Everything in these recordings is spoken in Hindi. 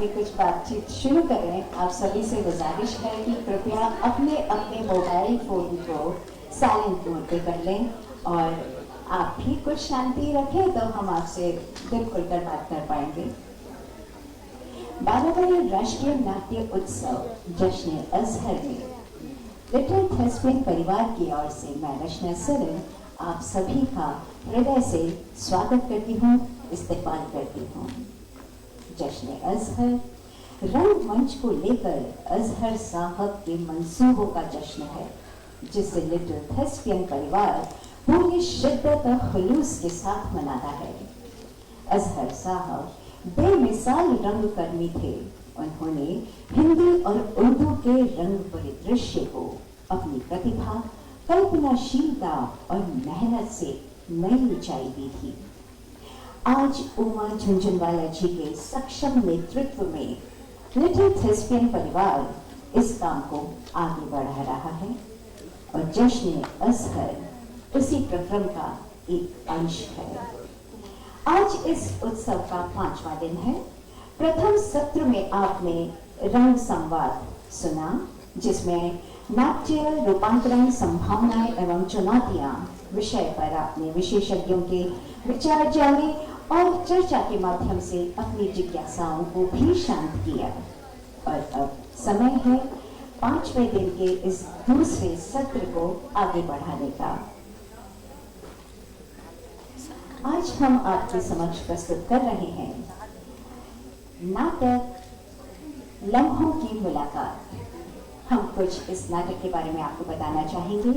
अपनी कुछ बातचीत शुरू करें, आप सभी से गुजारिश है कि कृपया अपने अपने मोबाइल फोन को साइलेंट मोड पे कर लें और आप भी कुछ शांति रखें तो हम आपसे दिल खुलकर बात कर पाएंगे। 12वें राष्ट्रीय नाट्य उत्सव जश्न अजहर में लिटिल थेस्पियन परिवार की ओर से मैं रचना सरन आप सभी का हृदय से स्वागत करती हूँ, इस्तेमाल करती हूँ। जश्न अजहर रंगमंच को लेकर अजहर साहब के मंसूबों का जश्न है, जिसे लिटिल थेस्पियन परिवार पूरी शिद्दत और खुलूस के साथ मनाता है। अजहर साहब बेमिसाल रंगकर्मी थे। उन्होंने हिंदी और उर्दू के रंग परिदृश्य को अपनी प्रतिभा, कल्पनाशीलता और मेहनत से नई ऊंचाई दी थी। आज उमा झुनझुनवाला जी के सक्षम नेतृत्व में लिटिल थेस्पियन परिवार इस काम को आगे बढ़ा रहा है और जश्न अजहर उसी प्रक्रम का एक अंश है। आज इस उत्सव का 5वां दिन है। प्रथम सत्र में आपने रंग संवाद सुना, जिसमें नाट्य रूपांतरण संभावनाएं एवं चुनौतियां विषय पर आपने विशेषज्ञों के विचार जाने और चर्चा के माध्यम से अपनी जिज्ञासाओं को भी शांत किया। और अब समय है 5वें दिन के इस दूसरे सत्र को आगे बढ़ाने का। आज हम आपके समक्ष प्रस्तुत कर रहे हैं नाटक लम्हों की मुलाकात। हम कुछ इस नाटक के बारे में आपको बताना चाहेंगे।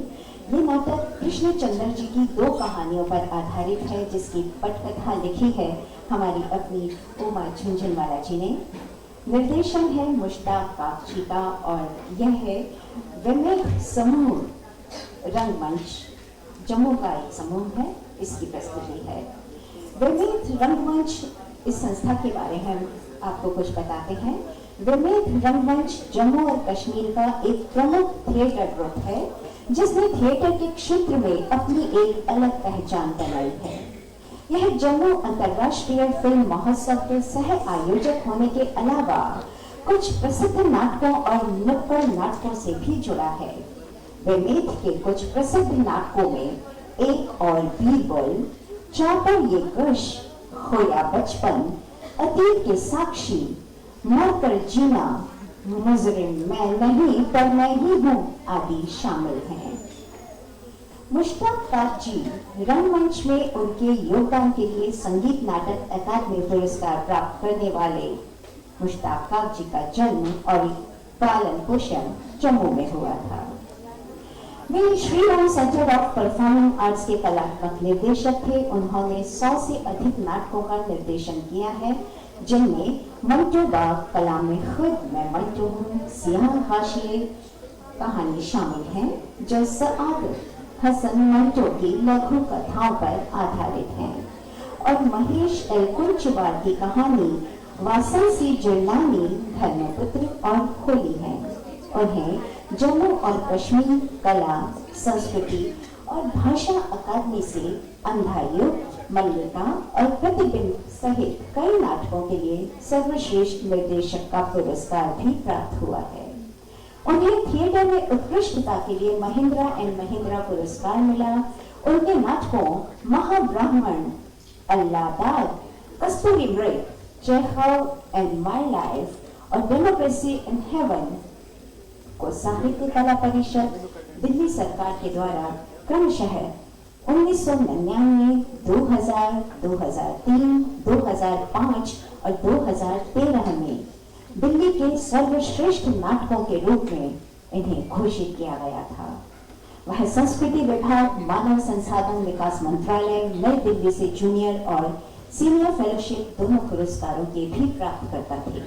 ये नाटक कृष्णचंद्र जी की 2 कहानियों पर आधारित है, जिसकी पटकथा लिखी है हमारी अपनी उमा झुनझुनवाला जी ने। निर्देशन है मुश्ताक कागची का और यह है विमेक समूह रंगमंच जम्मू का एक समूह है, इसकी प्रस्तुति है। विमेक रंगमंच इस संस्था के बारे में हम आपको कुछ बताते हैं। विमेक रंगमंच जम्मू और कश्मीर का एक प्रमुख थिएटर ग्रुप है, जिसने थिएटर के क्षेत्र में अपनी एक अलग पहचान बनाई है। यह जम्मू अंतर्राष्ट्रीय फिल्म महोत्सव के सह आयोजक होने के अलावा कुछ प्रसिद्ध नाटकों और नुक्कड़ नाटकों से भी जुड़ा है। विमेक के कुछ प्रसिद्ध नाटकों में एक और बीरबल, चापर ये गश, खोया बचपन, अतीत के साक्षी, मरकर जीना, मुजरिम मैं नहीं पर मैं ही हूँ आदि शामिल हैं। मुश्ताक कागची रंगमंच में उनके योगदान के लिए संगीत नाटक अकादमी पुरस्कार प्राप्त करने वाले मुश्ताक कागची का जन्म और पालन पोषण जम्मू में हुआ था। वे Shri Ram centre of performing arts के कलात्मक निर्देशक थे। उन्होंने 100 से अधिक नाटकों का निर्देशन किया है, जिनमें मंटो बाग, कला में खुद मैं मंटो हूँ, सियाह हाशिए कहानी शामिल है, जो सआदत हसन मंटो की लघु कथाओं पर आधारित है, और महेश एलकुंचवार की कहानी वासंसी जुर्नानी धर्मपुत्र और होली है। उन्हें जम्मू और कश्मीर कला, संस्कृति और भाषा अकादमी से अंधा युग, मल्लिका और प्रतिबिंब सहित कई नाटकों के लिए सर्वश्रेष्ठ निर्देशक का पुरस्कार भी प्राप्त हुआ है। उन्हें थिएटर में उत्कृष्टता के लिए महिंद्रा एंड महिंद्रा पुरस्कार मिला। उनके नाटकों महाब्राह्मण, अल्लाहदाद, कस्तूरी मृग, चेखव एंड माय लाइफ और डेमोक्रेसी इन हेवन को साहित्य कला परिषद दिल्ली सरकार के द्वारा क्रमशः 1999, 2000, 2003, 2005 और 2013 में दिल्ली के सर्वश्रेष्ठ नाटकों के रूप में इन्हें घोषित किया गया था। वह संस्कृति विभाग, मानव संसाधन विकास मंत्रालय, नई दिल्ली से जूनियर और सीनियर फेलोशिप दोनों पुरस्कारों के भी प्राप्तकर्ता थे।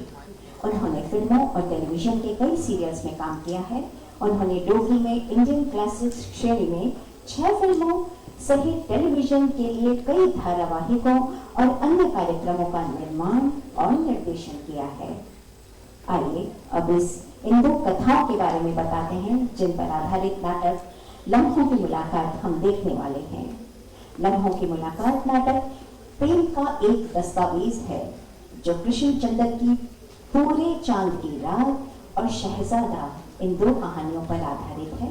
उन्होंने फिल्मों और टेलीविजन के कई सीरियल्स में काम किया है। उन्होंने डोगरी में इंडियन क्लासिक्स श्रेणी में 6 फिल्मों सहित टेलीविजन के लिए कई धारावाहिकों और अन्य कार्यक्रमों का निर्माण और निर्देशन किया है। आइए अब इन 2 कथाओं के बारे में बताते हैं, जिन पर आधारित नाटक लम्हों की मुलाकात हम देखने वाले हैं। लम्हों की मुलाकात नाटक प्रेम का एक दस्तावेज है, जो कृष्णचंद्र की पूरे चांद की रात और शहजादा इन दो कहानियों पर आधारित है।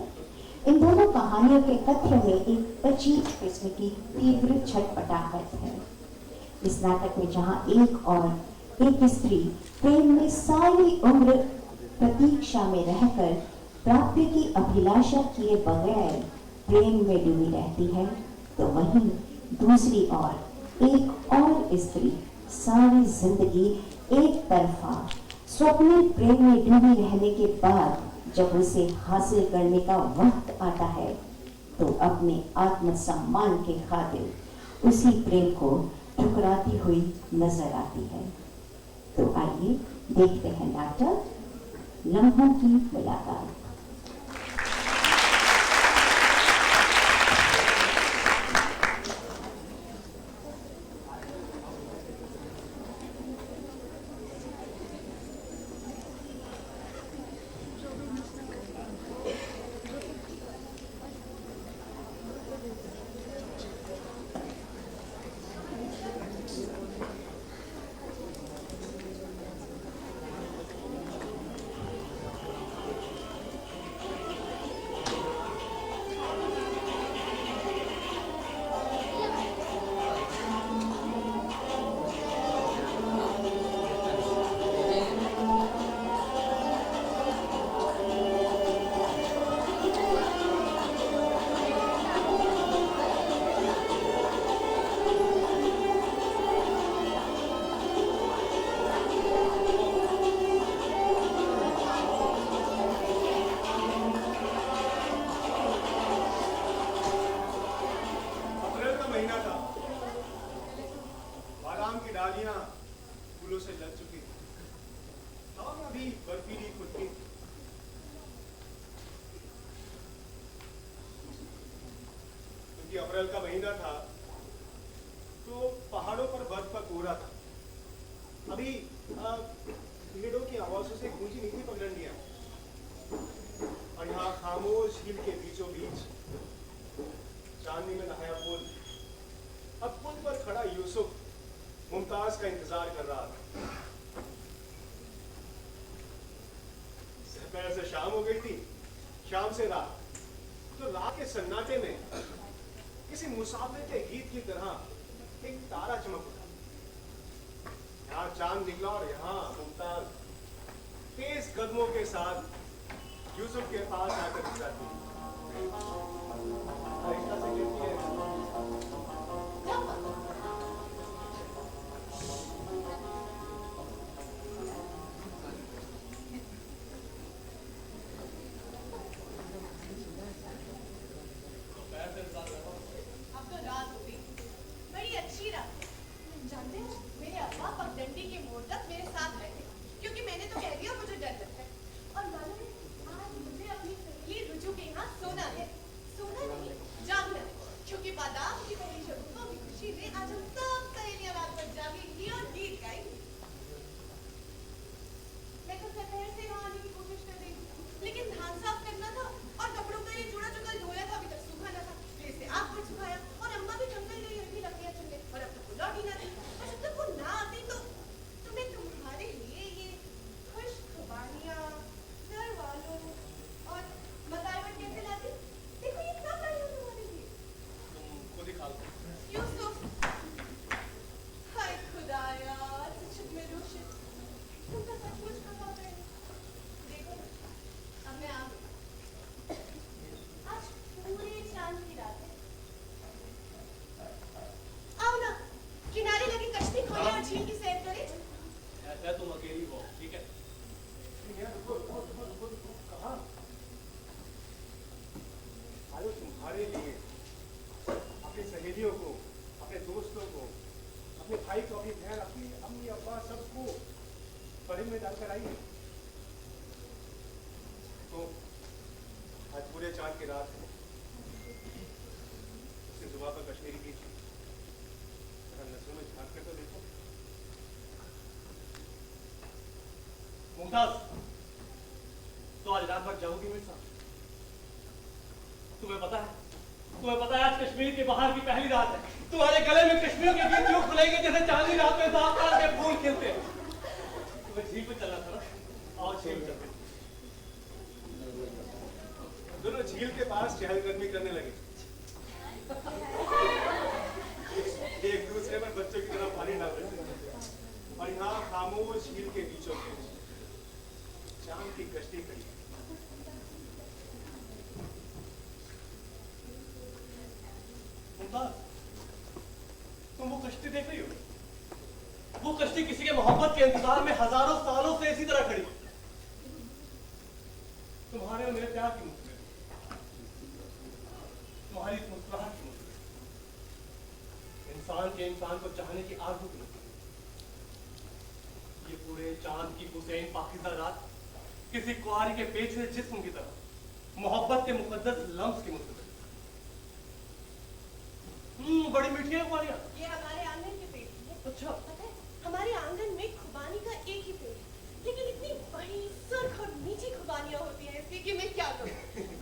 इन दोनों कहानियों के कथ्य में एक अजीब किस्म की तीव्र छटपटाहट है। इस नाटक में जहां एक और एक स्त्री प्रेम में सारी उम्र प्रतीक्षा में रहकर प्राप्ति की अभिलाषा किए बगैर प्रेम में डूबी रहती है, तो वहीं दूसरी ओर एक और स्त्री सारी जिंदगी एक तरफा स्वप्निल प्रेम में डूबी रहने के बाद जब उसे हासिल करने का वक्त आता है तो अपने आत्मसम्मान के खातिर उसी प्रेम को ठुकराती हुई नजर आती है। तो आइए देखते हैं नाटक लम्हों की मुलाकात। फूलों से लग चुकी थी। हवा में भी बर्फीली खुशबू। क्योंकि अप्रैल का महीना था तो पहाड़ों पर बर्फ का कोहरा था। अभी भेड़ों की आवाजों से गूंजी नहीं थी पगडंडियां, और यहाँ खामोश झील के बीचों बीच चांदनी में नहाया पुल। अब पुल पर खड़ा यूसुफ मुमताज का इंतजार कर रहा था। दोपहर से शाम हो गई थी, शाम से रात। तो रात के सन्नाटे में किसी मुसाफिर के गीत की तरह एक तारा चमक उठा। यहाँ चांद निकला और यहाँ मुमताज तेज कदमों के साथ यूसुफ के पास आकर रुक जाती है। आहिस्ता से कहती है, मुमताज, तो आज रात भर जाओगी मेरे साथ? तुम्हें पता है आज कश्मीर के बाहर की पहली रात है। तुम्हारे गले में कश्मीर के गीत क्यों खुलेंगे जैसे चांदनी रात में साफ के फूल खिलते हैं। तुम्हें झील पे चलना था ना, और झील पे चलते। दोनों झील के पास चहलकदमी करने लगे। एक दूसरे पर बच्चों की तरह पानी डाल रहे और यहाँ खामोश झील के बीचों बीच चांद की कश्ती खड़ी है। तुम वो कश्ती देख रही हो? वो कश्ती किसी के मोहब्बत के इंतजार में हजारों सालों से इसी तरह खड़ी। तुम्हारे और मेरे प्यार की मुस्कुराहट, तुम्हारी मुस्कुराहट की मुस्कुराहट, इंसान के इंसान को चाहने की आरज़ू की मुस्कुराहट, ये पूरे चांद की हुसैन पाकिज़ा रात किसी कुआरी के पेचुए जिस्म की तरह मोहब्बत के मुकद्दस लम्स की मुस्कुराहट। बड़ी मीठी है कुआरियाँ। ये हमारे आंगन के पेड़ है। अच्छा। पता है, हमारे आंगन में खुबानी का एक ही पेड़ है, लेकिन इतनी बड़ी सुर्ख और मीठी खुबानियाँ होती हैं इसकी कि मैं क्या करूँ।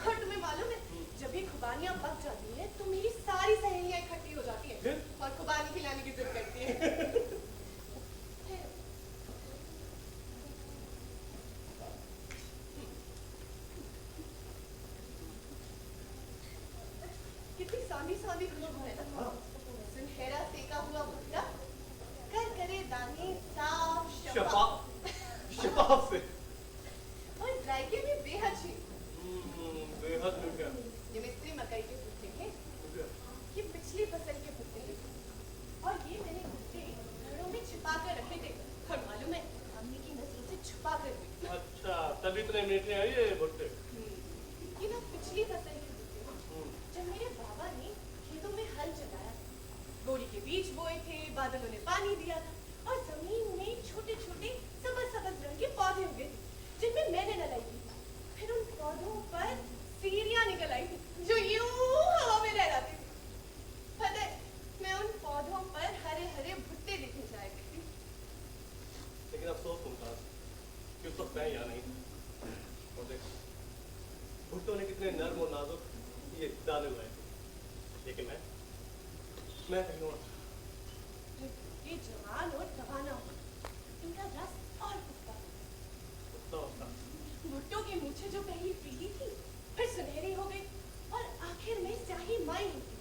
और तुम्हें मालूम है, जब ये खुबानियाँ पक जाती हैं तो मेरी सारी सहेलियाँ इकट्ठी हो जाती हैं और खुबानी खिलाने की जिद करती हैं। कितनी सांधी सांधी खुशबू है ना। सुनहरा सेका हुआ भुट्टा, कर करे दाने साफ शफाफ शफाफ से और जायके में बेहद छी। बेहद मीठा। ये मिस्री मकई के भुट्टे हैं, ये पिछली फसल के भुट्टे हैं और ये मैंने भुट्टे घरों में छिपा कर रखे थे और मालूम है अम्मी की नजरों से छुपा कर रखे। अच्छा, तभी इतने मीठे हैं ये भुट्टे। ये ना पिछली फसल के भुट्टे हैं, जब मेरे बाबा ने खेतों में हल चलाया, बोरी के बीज बोए थे, बादलों ने पानी दिया था और जमीन में छोटे छोटे सबज सबज रंग के पौधे उगे थे जिनमें मैंने लगाई थी। फिर उन पौधों पर सीरियां निकल आई थी जो यूं हवा में लहराती थी। पता है, मैं उन पौधों पर हरे हरे भुट्टे दिखने जाया करती। लेकिन अफसोस मुमताज कि उस वक्त मैं यहाँ नहीं था। और देख, भुट्टों ने कितने नर्म और नाजुक ये दाने उगाए थे, लेकिन मैं कहीं और था। ये जवान और रवाना हो, इनका रस और पुख्ता उसका भुट्टों की मूछें जो पहले पीली थी फिर सुनहरी हो गई और आखिर में स्याही माई हो गई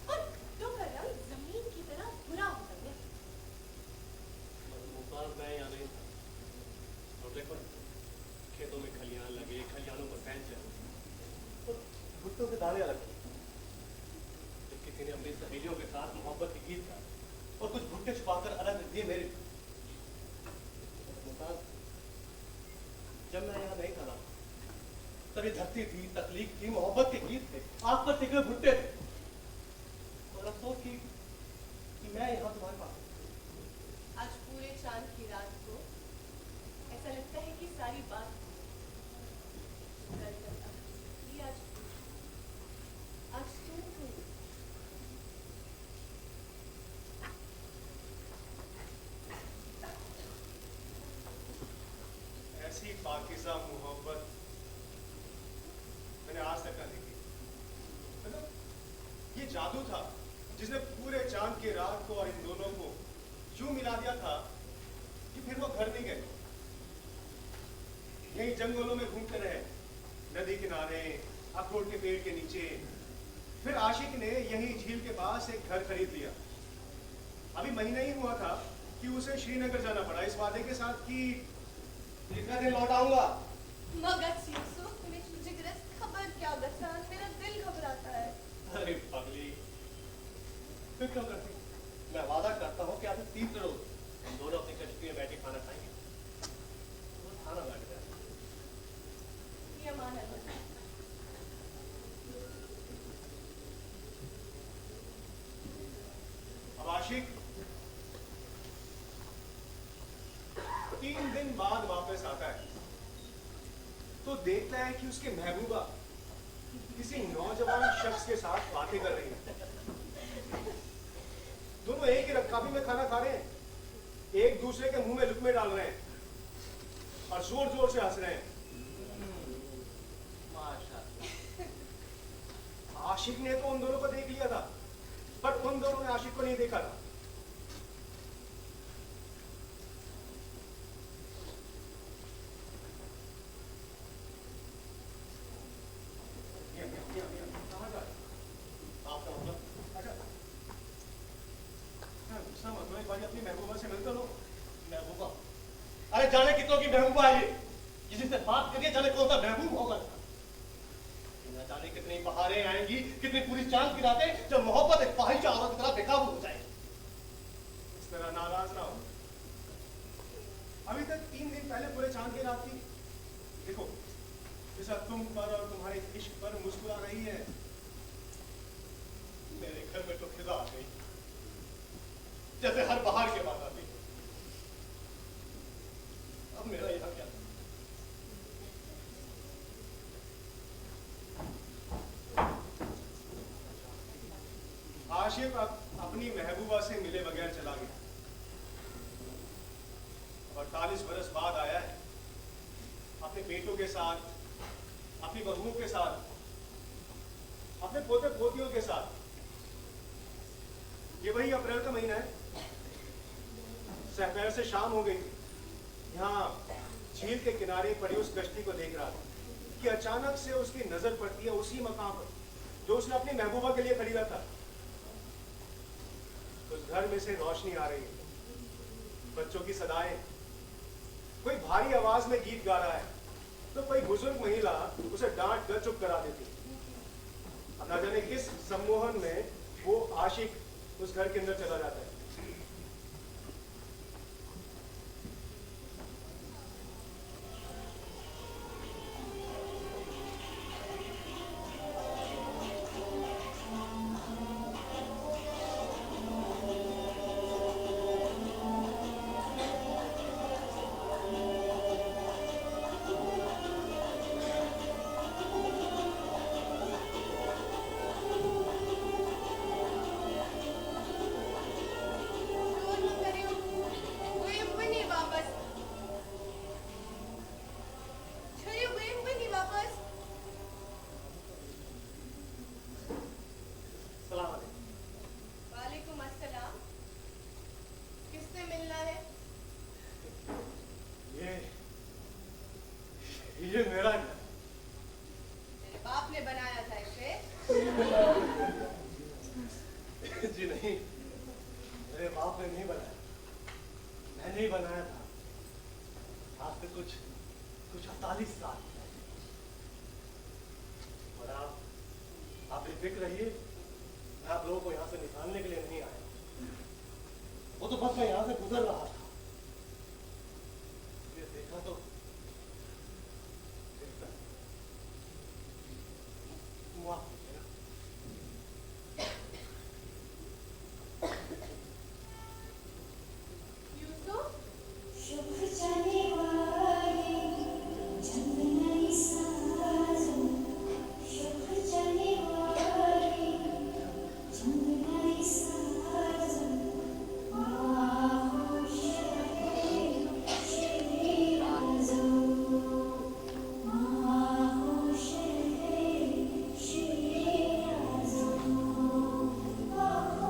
और भुट्टों का रंग जमीन की तरह भूरा हो गया। मुमताज मैं यहाँ नहीं था। और देखो, खेतों में खलियान लगे, खलियानों पर फैल चले तो भुट्टों के दाने अलग थे। जब किसी ने अपनी सहेलियों के साथ मोहब्बत के गीत गाए और कुछ भुट्टे छुपाकर अलग रख दिए मेरे। मुमताज, जब मैं यहाँ नहीं था ना, तब ये धरती थी, तकलीफ थी, मोहब्बत के गीत थे, आग पर टिके भुट्टे थे। और अफसोस कि मैं यहाँ तुम्हारे पास। आज पूरे चांद की रात को ऐसा लगता है कि सारी बात कल तक ये आज तुम हुई। ऐसी पाकिज़ा मोहब्बत मैंने आज तक ना देखी। मतलब ये जादू था जिसने पूरे चांद की रात को और इन दोनों को यूं मिला दिया था कि फिर वो घर नहीं गए, यही जंगलों में घूमते रहे, नदी किनारे, अखरोट के पेड़ के नीचे। फिर आशिक ने यही झील के पास एक घर खरीद लिया। अभी महीना ही हुआ था कि उसे श्रीनगर जाना पड़ा इस वादे के साथ कि इतना दिन लौट आऊंगा। मगर सीसो, तुम्हें तुझे ग्रस्त खबर क्या गसान, मेरा दिल घबराता है। अरे पगली, फिर क्यों करती? मैं वादा करता हूँ कि आज 3 रोज हम दोनों अपनी कश्ती में बैठे खाना खाएंगे। वो खाना बैठ गया। ये मान है। अब आशिक 3 दिन बाद वापस आता है तो देखता है कि उसकी महबूबा किसी नौजवान शख्स के साथ बातें कर रही है। दोनों एक ही रकाबी में खाना खा रहे हैं, एक दूसरे के मुंह में लुकमे डाल रहे हैं और जोर जोर से हंस रहे हैं। आशिक ने तो उन दोनों को देख लिया था, पर उन दोनों ने आशिक को नहीं देखा था। जाने कितनों की महबूबा है ये, किसी से बात करके जाने कौन सा महबूब होगा। न जाने कितनी बहारें आएंगी, कितनी पूरी चांद की रातें, जब मोहब्बत एक फाहिशा औरत की तरह बेकाबू हो जाए। इस तरह नाराज ना हो। अभी तक 3 दिन पहले पूरे चांद की रात थी। देखो जैसा तुम पर और तुम्हारे इश्क पर मुस्कुरा रही है, मेरे घर में तो खिजा आ गई, जैसे हर बहार के बाद आती है। अब मेरा यहाँ क्या? आशिक अपनी महबूबा से मिले बगैर चला गया। 48 बरस बाद आया है, अपने बेटों के साथ, अपनी बहुओं के साथ, अपने पोते पोतियों के साथ। ये वही अप्रैल का महीना है। दोपहर से शाम हो गई थी। यहाँ झील के किनारे पड़ी उस कश्ती को देख रहा था कि अचानक से उसकी नजर पड़ती है उसी मकाम पर जो उसने अपनी महबूबा के लिए खरीदा था। उस घर में से रोशनी आ रही है, बच्चों की सदाएं, कोई भारी आवाज में गीत गा रहा है, तो कोई बुजुर्ग महिला उसे डांट कर चुप करा देती। अब ना जाने किस सम्मोहन में वो आशिक उस घर के अंदर चला जाता है। ये मेरा घर। मेरे बाप ने बनाया था इसे। जी नहीं, मेरे बाप ने नहीं बनाया, मैंने ही बनाया था। आज से कुछ 48 साल। और आप बेफिक्र रहिए, मैं आप लोगों को यहाँ से निकालने के लिए नहीं आया। वो तो बस मैं यहाँ से गुजर रहा था, ये देखा तो माफ कीजिएगा। यूसुफ, शुभ जाने वाले जंगली साजन, शुभ जाने वाले जंगली साजन, आहोश है शेरे आज़म, आहोश है शेरे आज़म, आहोश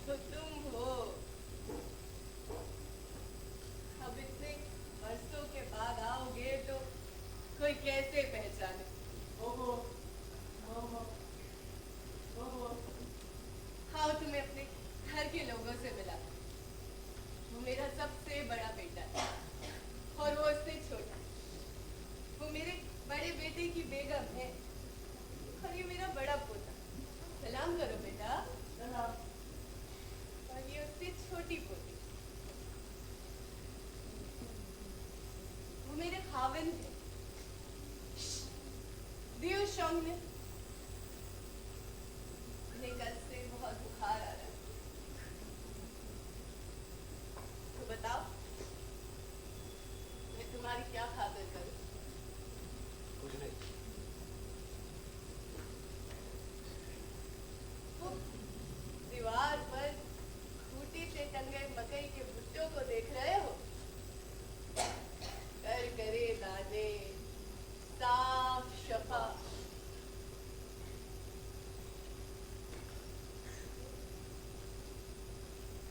तो तुम हो। अब इतने बरसों के बाद आओगे तो कोई कैसे पहचाने। ओहो, ओहो, ओहो। हाँ, तुम्हें अपने घर के लोगों से मिला। वो मेरा सबसे बड़ा बेटा है और वो उससे छोटा। वो मेरे बड़े बेटे की बेगम है और ये मेरा बड़ा पोता। सलाम करो बेटा। सलाम।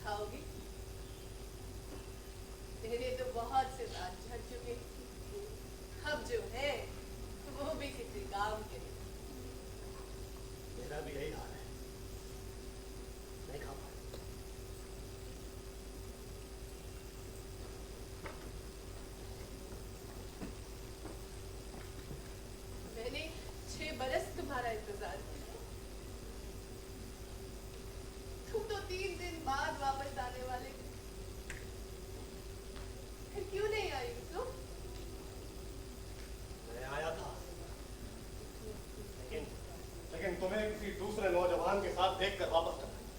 खाओगी? तेरे तो बहुत से दांत झड़ चुके हैं। अब जो है वो भी किसी काम के नहीं। मेरा भी यही हाल है, नहीं खा पा मैंने 6 बरस तुम्हारा इंतजार किया। तुम तो 3 दिन बाद वापस आने वाले थे। फिर क्यों नहीं आई तुम? मैं आया था, लेकिन तुम्हें किसी दूसरे नौजवान के साथ देखकर वापस चला गया।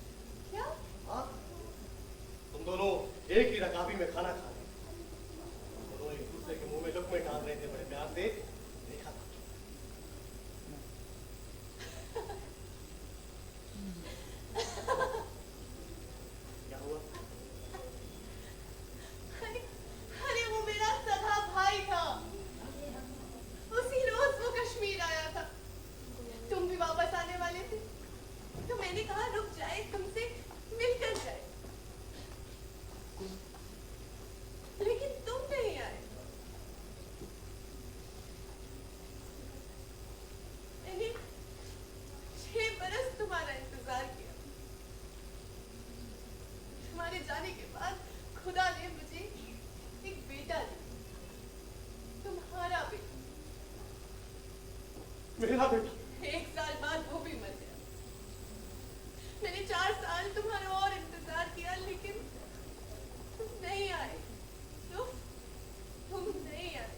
क्या? हाँ, तुम दोनों एक ही रकाबी में खाना खा रहे थे। तुम दोनों एक दूसरे के मुंह में लुक़्मे डाल रहे थे, बड़े प्यार से देखा था। क्या हुआ? अरे अरे वो मेरा सगा भाई था। उसी रोज वो कश्मीर आया था। तुम भी वापस आने वाले थे, तो मैंने कहा रुक जाए, तुमसे मिलकर जाए। लेकिन तुम नहीं आए। मैंने 6 बरस तुम्हारा इंतजार किया। तुम्हारे जाने के बाद खुदा ने मुझे एक बेटा दिया, तुम्हारा बेटा। मेरा बेटा? 1 साल बाद वो भी मर गया। मैंने 4 साल तुम्हारा और इंतजार किया, लेकिन तुम नहीं आए। तुम नहीं आए।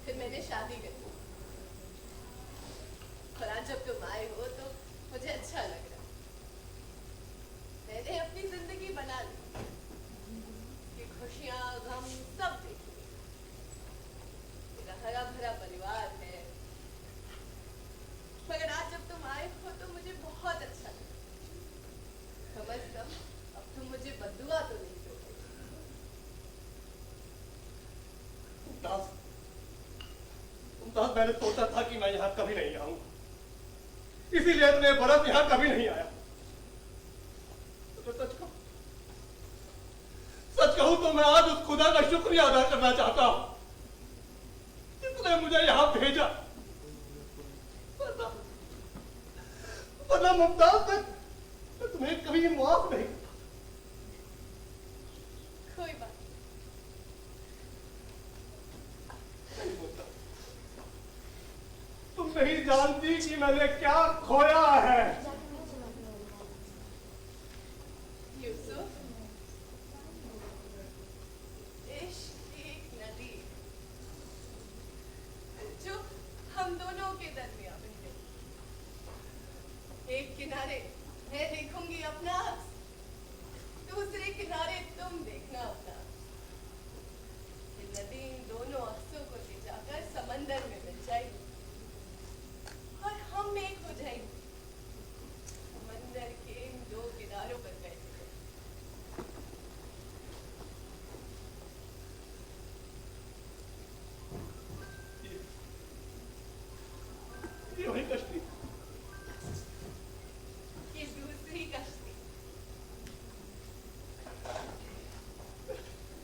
फिर मैंने शादी कर ली। और आज जब तुम आए हो तो मुझे अच्छा लग रहा। मैंने अपनी जिंदगी बना ली, ये खुशियां गम सब देख लिए। मेरा हरा भरा परिवार है। मगर आज जब तुम आए हो तो मुझे बहुत अच्छा लगा। कम से कम अब तुम मुझे बद्दुआ तो नहीं दोगे। मुमताज, मैंने सोचा था कि मैं यहाँ कभी नहीं आऊंगा, इसीलिए इतने बरस यहाँ कभी नहीं आया। तो सच कहूं तो मैं आज उस खुदा का शुक्रिया अदा करना चाहता हूं जिसने मुझे यहाँ भेजा। वरना मुमताज, मैं तुम्हें कभी माफ नहीं करता। कोई बात नहीं मुमताज, तुम नहीं जानती कि मैंने क्या खोया है। यूसुफ, इश्क एक नदी जो हम दोनों के दरमियान बह गई। एक किनारे मैं देखूंगी अपना अक्स, दूसरे किनारे तुम देखना अपना। ये नदी इन दोनों अक्सों को ले जाकर समंदर में मिल जाएगी और हम एक हो जाएंगे। समंदर के इन 2 किनारों पर बैठे। ये वही कश्ती, ये दूसरी कश्ती।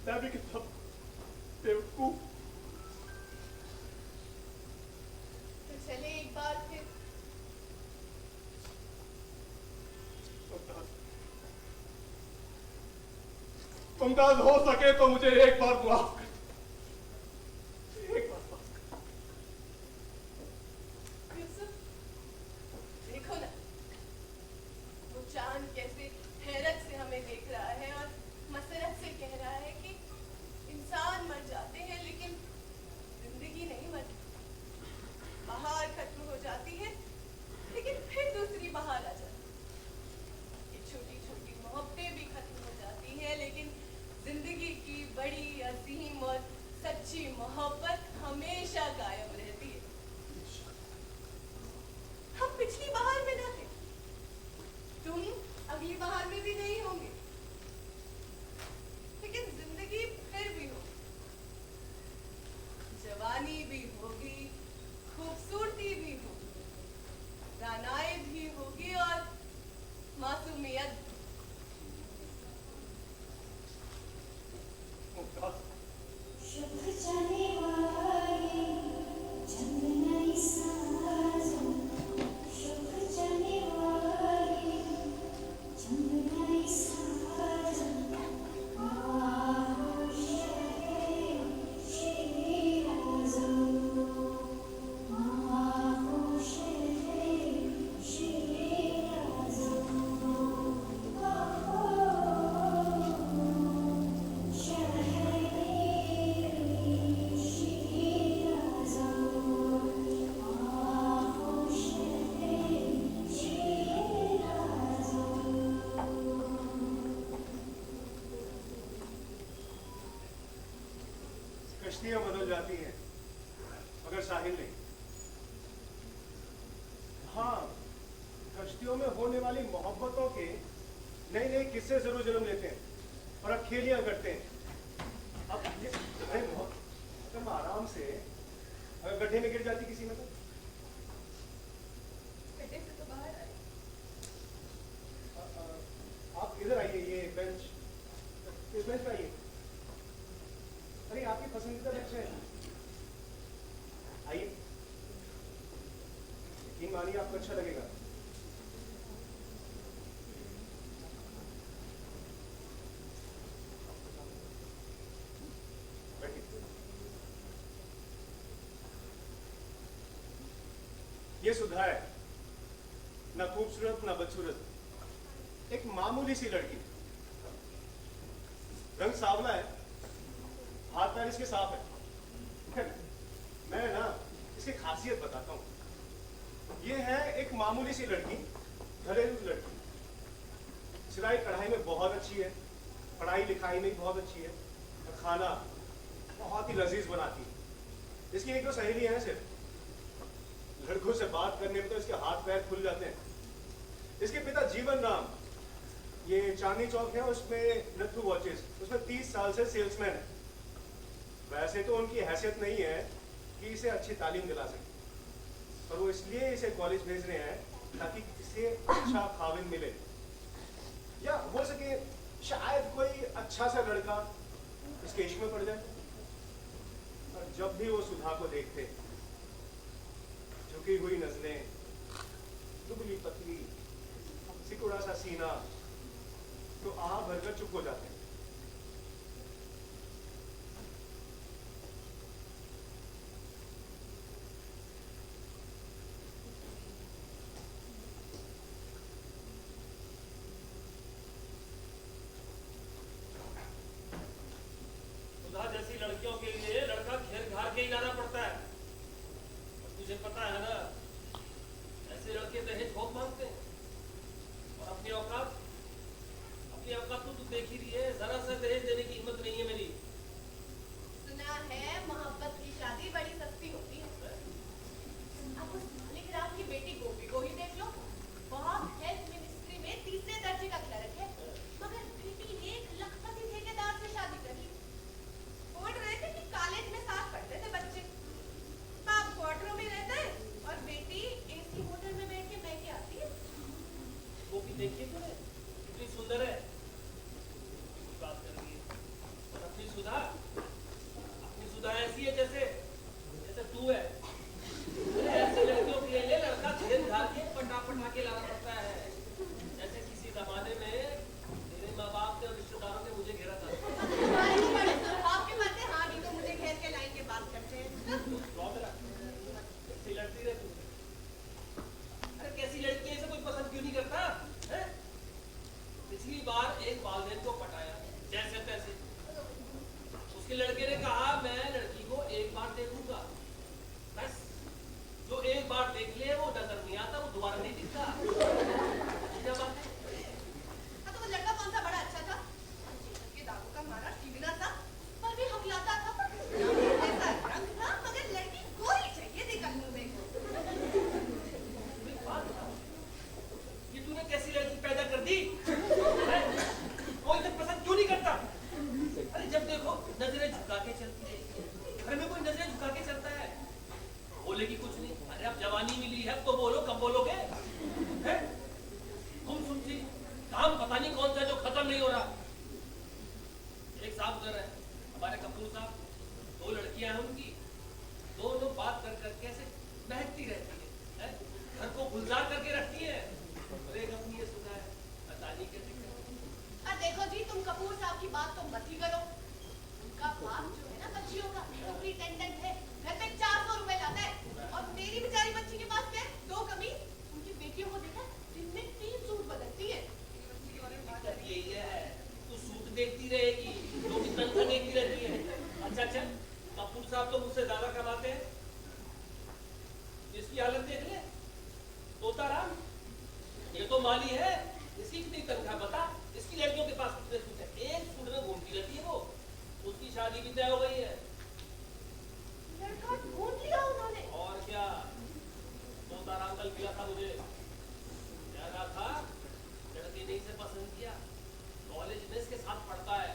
मैं भी कितना बेवकूफ। तो चले एक बार फिर। मुमताज, हो सके तो मुझे एक बार माफ कर दो। एक बार माफ कर दो। यूसुफ, देखो ना, वो चांद कैसे हैरत से हमें देख रहा है और मसरत से कह रहा है कि इंसान मर जाते हैं लेकिन जिंदगी नहीं मरती। बहार खत्म हो जाती है लेकिन फिर दूसरी बहार आ जाती है। ये छोटी छोटी मोहब्बतें भी खत्म हो जाती हैं, लेकिन जिंदगी की बड़ी अजीम और सच्ची मोहब्बत हमेशा कायम रहती है। हम पिछली बहार में ना थे, तुम अगली बहार में भी नहीं होंगे, लेकिन जिंदगी फिर भी होगी। जवानी भी होगी, खूबसूरती भी होगी, रानाएं भी होगी और मासूमियत। मुमताज, शुभ शनिवारी चंदनाई साजन शुभ शनिवारी चंदनाई साजन आहोश है श्री आजम आहोश है श्री आजम कश्तियां बदल जाती हैं मगर साहिल नहीं। हाँ, कश्तियों में होने वाली मोहब्बतों के नए नए किस्से जरूर जन्म लेते हैं और अखेलियां करते हैं। अब ये अरे तुम आराम से, अगर गड्ढे में गिर जाती किसी में तो गड्ढे से तो बाहर आए। आप इधर आइए, ये बेंच, इस बेंच पे आइए। अरे आपकी पसंदीदा बेंच है, आइए। यकीन मानिए आपको अच्छा लगेगा। बैठिए। ये सुधा है, ना खूबसूरत ना बदसूरत, एक मामूली सी लड़की। रंग सावला है, हाथ पैर इसके साफ है। मैं ना इसकी खासियत बताता हूँ। ये है एक मामूली सी लड़की, घरेलू लड़की। सिलाई कढ़ाई में बहुत अच्छी है, पढ़ाई लिखाई में बहुत अच्छी है, खाना बहुत ही लजीज बनाती है। इसकी एक तो सहेली है सिर्फ, लड़कों से बात करने में तो इसके हाथ पैर खुल जाते हैं। इसके पिता जीवन राम, ये चांदनी चौक है, उसमें नथु वॉचेस, उसमें 30 साल से सेल्समैन है। वैसे तो उनकी हैसियत नहीं है कि इसे अच्छी तालीम दिला सके, पर वो इसलिए इसे कॉलेज भेज रहे हैं ताकि इसे अच्छा खाविन मिले, या हो सके शायद कोई अच्छा सा लड़का इसके इश्क में पड़ जाए। और जब भी वो सुधा को देखते, झुकी हुई नजरें, दुबली पतली, सिकुड़ा सा सीना, तो आ भरकर चुप हो जाते हैं। सुधा जैसी लड़कियों के लिए लड़का घेर घार के ही लाना पड़ता है। और तुझे पता है ना, ऐसे लड़के दहेज बहुत मांगते हैं। और अपनी औकात तो तू देख ही रही है, जरा सा दहेज देने की हिम्मत नहीं है मेरी। सुना है मोहब्बत की शादी बड़ी सस्ती होती है। आप उस मालिक राम की बेटी गोपी को ही देख लो, बहुत हेल्थ मिनिस्ट्री में 3रे दर्जे का क्लर्क है, मगर बेटी ने एक लखपति ठेकेदार से शादी कर ली। बोल रहे थे कि कॉलेज में साथ पढ़ते थे बच्चे, बाप क्वार्टरों में रहता है और बेटी एसी होटल में बैठ के मैके आती है। गोपी देखिए तूने, कितनी सुंदर है, बात कर रही है। और अपनी सुधा ऐसी है जैसे तू है। ऐसी लड़कियों के लिए लड़का घेर घार के पटा के लाना पड़ता है, जैसे किसी जमाने में मेरे माँ बाप ने और रिश्तेदारों ने मुझे घेरा था। तुम्हारे तो बड़े स्वभाव के बातें, हाँ नहीं तो मुझे घेर के लाइन के बात करते हैं। कैसी लड़ती रहे तू? अरे कैसी लड़की है, इसे कोई पसंद क्यों नहीं करता है? पिछली बार एक वालिदैन को पटाया जैसे तैसे, उसके लड़के ने कहा मैं लड़की को एक बार देखूंगा, बस जो एक बार देख ले वो नजर नहीं आता, वो दोबारा नहीं दिखता। क्या बात है? हाँ तो वो लड़का कौन सा बड़ा अच्छा था, के दागों का मारा टीविना था, पर भी हकलाता था। ऐसा रंग था, मगर लड़की गोरी चाहिए थी कन्नूबे को। एक बात बता, ये तूने कैसी लड़की पैदा कर दी? कोई तो पसंद क्यों नहीं करता? अरे जब देखो नजरें झुका के चलती है, घर में कोई नजरें झुका के चलता है, बोलेगी कुछ नहीं। अरे अब जवानी मिली है तो बोलो, कब बोलोगे? कैसे महकती रहती है? घर को गुलजार करके रखती है। अरे अपनी ये सुना है, पता नहीं कैसे देखो जी, तुम कपूर साहब की बात तो मत ही करो। उनका बाप जो है ना बच्चियों का सुपरिटेंडेंट है, घर में 400 रुपए लाता है और मेरी बेचारी बच्ची के पास क्या है? 2 कमीज। उनकी बेटियों को देखा दिन में 3 सूट बदलती है। दिक्कत यही है, तू सूट देखती रहेगी, लोग की तनख्वाह देखती रहती है। अच्छा, कपूर साहब तो मुझसे ज्यादा कमाते हैं। इसकी हालत देख ले, तोताराम, ये तो माली है, इसकी कितनी तनख्वाह बता? इसकी लड़कियों के पास कितने सूट है? एक सूट में घूमती रहती है वो। उसकी शादी भी तय हो गई है। लड़का ढूंढ लिया उन्होंने। और क्या, तोताराम कल मिला था मुझे, कह रहा था लड़के ने इसे पसंद किया, कॉलेज में इसके साथ पढ़ता है।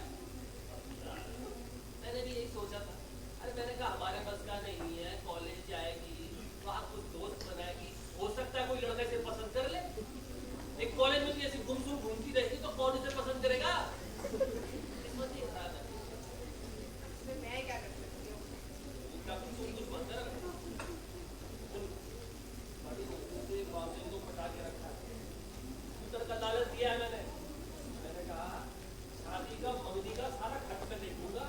मैंने भी यही सोचा था। अरे मैंने कहा हमारे बस का नहीं है, कॉलेज जाएगी, वहाँ कुछ दोस्त बनाएगी, हो सकता है कोई लड़का इसे पसंद कर ले। एक कॉलेज में भी ऐसी गुमसुम घूमती रहेगी तो कौन इसे पसंद करेगा? किस्मत ही खराब है। इसमें मैं क्या कर सकती हूँ? उनका कुछ बनता है। मामले को पटा के रखा है, उतर का लालच दिया है मैंने कहा शादी का मंगनी का सारा खर्च मैं देखूंगा,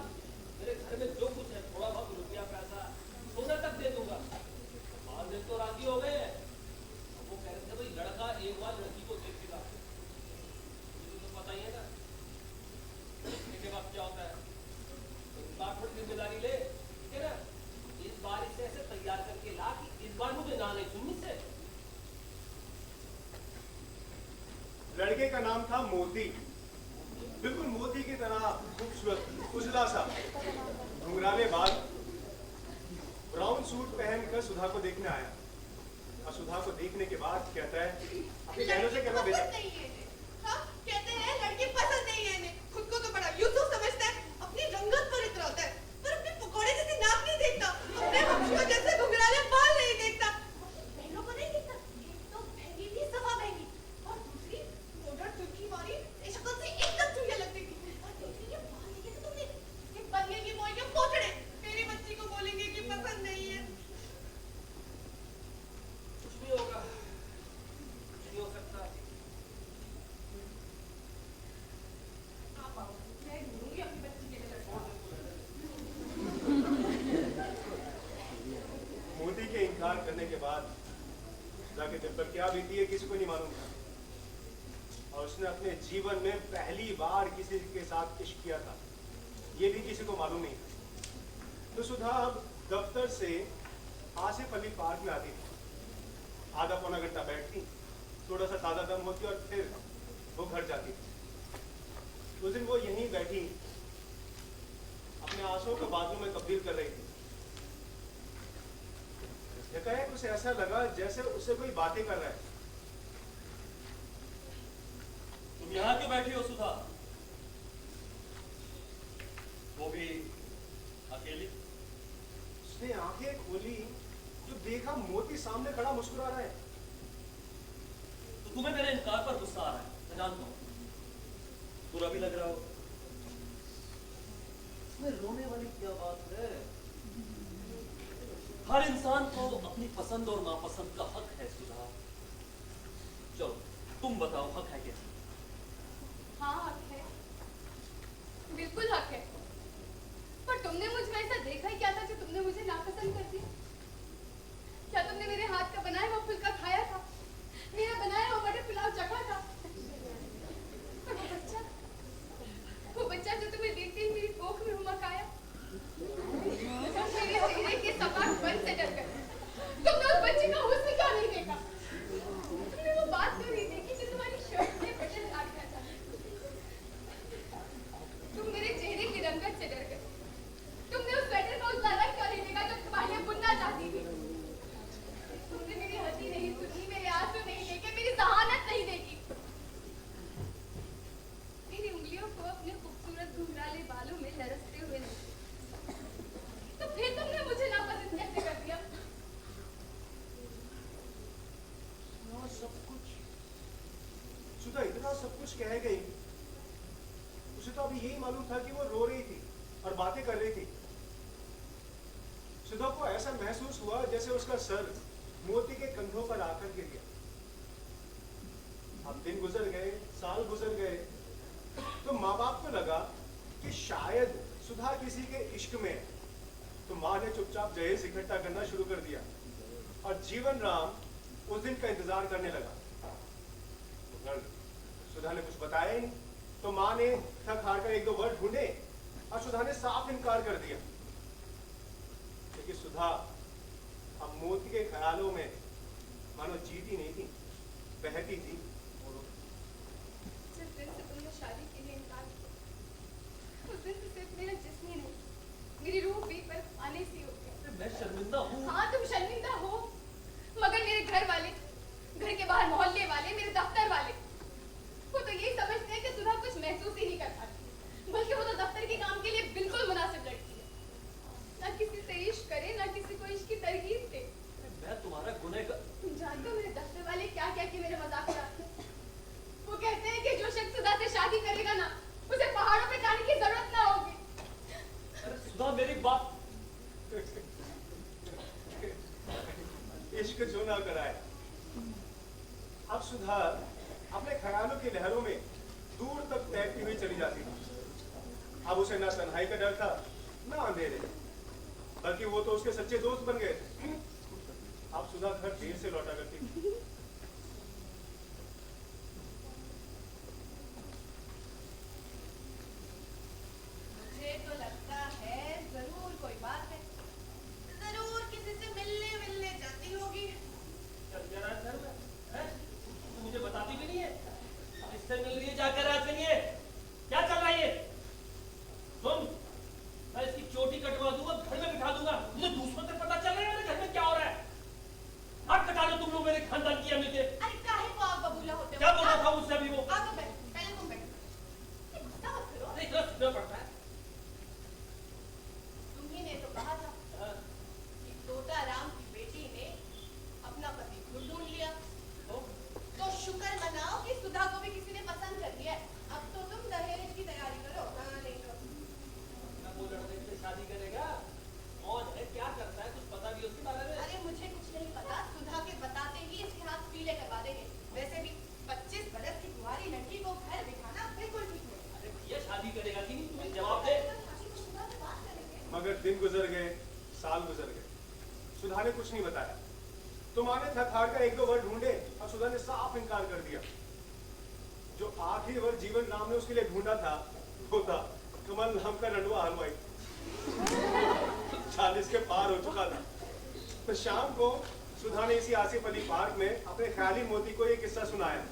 मेरे घर में जो कुछ है थोड़ा बहुत रुपया पैसा सोना तक दे दूंगा। मान दे तो राजी हो गए। वो कह रहे थे भाई लड़का एक बार लड़की को देखेगा, तो पता ही है ना देखने के बाद क्या होता है। इस बार थोड़ी जिम्मेदारी ले, ठीक है ना? इस बार इसे ऐसे तैयार करके ला कि इस बार मुझे ना नहीं सुननी से। लड़के का नाम था मोती, बिल्कुल मोती की तरह खूबसूरत, उजला सा, घुंघराले बाल, ब्राउन सूट पहनकर सुधा को देखने आया। और सुधा को देखने के बाद कहता है अपनी बहनों से कहना बेटा, नहीं है इन्हें। हाँ, कहते हैं लड़की पसंद नहीं है इन्हें। खुद को तो बड़ा यूसुफ समझता है, अपनी रंगत पर इतराता है, पर अपने पकौड़े जैसी नाक नहीं देखता, अपने बच्चों जैसे घुंघराले बाल नहीं देखता, बहनों को नहीं देखता। एक तो महंगी थी, सफा महंगी, और दूसरी मोटर तुर्की वाली, शक्ल से एकदम चुड़िया लगती थी। और दूसरी ये बाल देखे थे तुमने? ये बनिए की मोई के पोचड़े, मेरी बच्ची को बोलेंगे कि पसंद नहीं है। कुछ भी होगा, कुछ नहीं हो सकता। आप आओ, मैं ढूंढूंगी अपनी बच्ची के लिए लड़का। मोती के इनकार करने के बाद सुधा के दिल पर क्या बीती है किसी को नहीं मालूम था। और उसने अपने जीवन में पहली बार किसी के साथ इश्क किया था, ये भी किसी को मालूम नहीं था। तो सुधा अब दफ्तर से आसिफ अली पार्क में आती थी, आधा पौना घंटा बैठती, थोड़ा सा ताज़ा दम होती और फिर वो घर जाती थी। उस दिन वो यहीं बैठी अपने आंसुओं को बादलों में तब्दील कर रही थी। एकाएक उसे ऐसा लगा जैसे उससे कोई बातें कर रहा है। तुम यहाँ क्यों बैठी हो सुधा? वो भी अकेली? उसने आंखें खोली तो देखा मोती सामने खड़ा मुस्कुरा रहा है। तो तुम्हें मेरे इनकार पर गुस्सा आ रहा है, मैं जानता हूँ। बुरा भी लग रहा हो। इसमें रोने वाली क्या बात है? हर इंसान को अपनी पसंद और नापसंद का हक है सुधा। चलो तुम बताओ, हक है क्या? हाँ हक है, बिल्कुल हक है। पर तुमने मुझ में ऐसा देखा ही क्या था जो तुमने मुझे नापसंद कर दिया? क्या तुमने मेरे हाथ का बनाया हुआ फुल्का खाया था? मेरा बनाया हुआ मटर पुलाव चखा था? और वो बच्चा जो तुम्हें देखते ही मेरी कोख में हुमक आया, मेरे चेहरे के सपाट बन से डर गए। तुमने उस बच्चे का हुस्न क्यों नहीं देखा? तुमने वो बात क्यों नहीं देखी जो तुम्हारी शर्ट में बटन आ गया था? तुम मेरे चेहरे की रंगत से डर गए। तुमने उस स्वेटर का उतना रंग क्यों नहीं देखा जो तुम्हारे लिए बुनना चाहती थी? तुमने मेरी हंसी नहीं सुनी, मेरे आंसू नहीं देखे, मेरी सहानत नहीं देखी। मेरी उंगलियों को अपने खूबसूरत घुंघराले बालों में लरसते हुए नहीं। तो फिर तुमने मुझे नापसंद कैसे कर दिया? सब कुछ सुधा इतना सब कुछ कह गई, उसे तो अभी यही मालूम था कि वो रो रही थी और बातें कर रही थी। सुधा को ऐसा महसूस महसूस हुआ जैसे उसका सर मोती के कंधों पर आकर गिर गया। अब दिन गुजर गए, साल गुजर गए, तो माँ बाप को लगा कि शायद सुधा किसी के इश्क में है। तो माँ ने चुपचाप जहेज इकट्ठा करना शुरू कर दिया और जीवन राम उस दिन का इंतजार करने लगा। मगर सुधा ने कुछ बताया ही नहीं, तो माँ ने थक हार कर एक दो वर्ड ढूंढे और सुधा ने साफ इनकार कर दिया। क्योंकि सुधा अब मोती के ख्यालों में मानो जीती नहीं थी, बहती थी। जिस दिन से तुमने शादी के लिए इनकार किया, उस दिन से सिर्फ मेरा जिस्म ही नहीं, मेरी रूह भी बर्फ पानी सी हो गई। मैं शर्मिंदा हूँ। हाँ तुम शर्मिंदा हो, मगर मेरे घर वाले, घर के बाहर मोहल्ले वाले, मेरे दफ्तर वाले, वो तो यही समझते हैं कि सुधा कुछ महसूस ही नहीं कर पाती, बल्कि वो तो दफ्तर के काम के लिए बिल्कुल मुनासिब लड़की है। ना किसी से इश्क करे, ना किसी को इश्क की तरकीब दे। मैं तुम्हारा गुनहगार। तुम जानते हो मेरे दफ्तर वाले क्या क्या कि मेरे मजाक उड़ाते हैं। वो कहते हैं कि जो शख्स सुधा से शादी करेगा ना, उसे पहाड़ों पे जाने की जरूरत ना होगी। अरे सुधा मेरी बात। इश्क जो ना कराए। अब सुधा अपने ख्यालों की लहरों में दूर तक तैरती हुई चली जाती थी। अब उसे ना तन्हाई का डर था, ना अंधेरे, बल्कि वो तो उसके सच्चे दोस्त बन गए थे। अब सुधा घर देर से लौटा करती थी। मुझे तो लगता है जरूर कोई बात है, जरूर किसी से मिलने जाती होगी। चल जा रहा है घर में, हैं? तू मुझे बताती भी नहीं है। इससे मिल रही है जाकर रात में नहीं है। क्या चल रहा है ये? सुन, मैं इसकी चोटी कटवा दूंगा, घर में बिठा दूंगा। मुझे दूसरों से पता चल रहा है मेरे घर में क्या हो रहा है। अब कटा लो तुम लोग मेरे खानदान की अमीर के। अरे काहे को आप बबूला होते हो? क्या बोल रहा था मुझसे अभी वो? आगे बैठ, पहले तुम बैठो। ये गुस्सा मत करो। अरे इतना सुनना पड़ता है। तुम्ही ने तो कहा था हाँ, कि तोता राम की बेटी ने अपना पति खुद ढूंढ लिया। तो तो शुक्र मनाओ कि सुधा को भी किसी ने पसंद कर लिया है। अब तो तुम दहेज की तैयारी करो। हाँ, नहीं तो मैं वो लड़के से शादी करेगा? कौन है, क्या करता है, कुछ पता भी उसके बारे में? अरे मुझे कुछ नहीं पता, सुधा के बताते ही इसके हाथ पीले करवा देंगे। वैसे भी 25 बरस की कुंवारी लड़की को घर बिठाना बिल्कुल ठीक नहीं। अरे भैया शादी करेगा कि नहीं, तुम्हें जवाब दे। शादी को सुधा से बात करेंगे। मगर दिन गुजर गए, साल गुजर गए, सुधा ने कुछ नहीं बताया। तो माँ ने थक हार कर एक दो वर्ड ढूंढे और सुधा ने साफ इनकार कर दिया। जो आखिरी वर्ड जीवन राम ने उसके लिए ढूंढा था, वो था कमल नाम का रंडवा हलवाई। 40 के पार हो चुका था। तो शाम को सुधा ने इसी आसिफ अली पार्क में अपने ख्याली मोती को ये किस्सा सुनाया।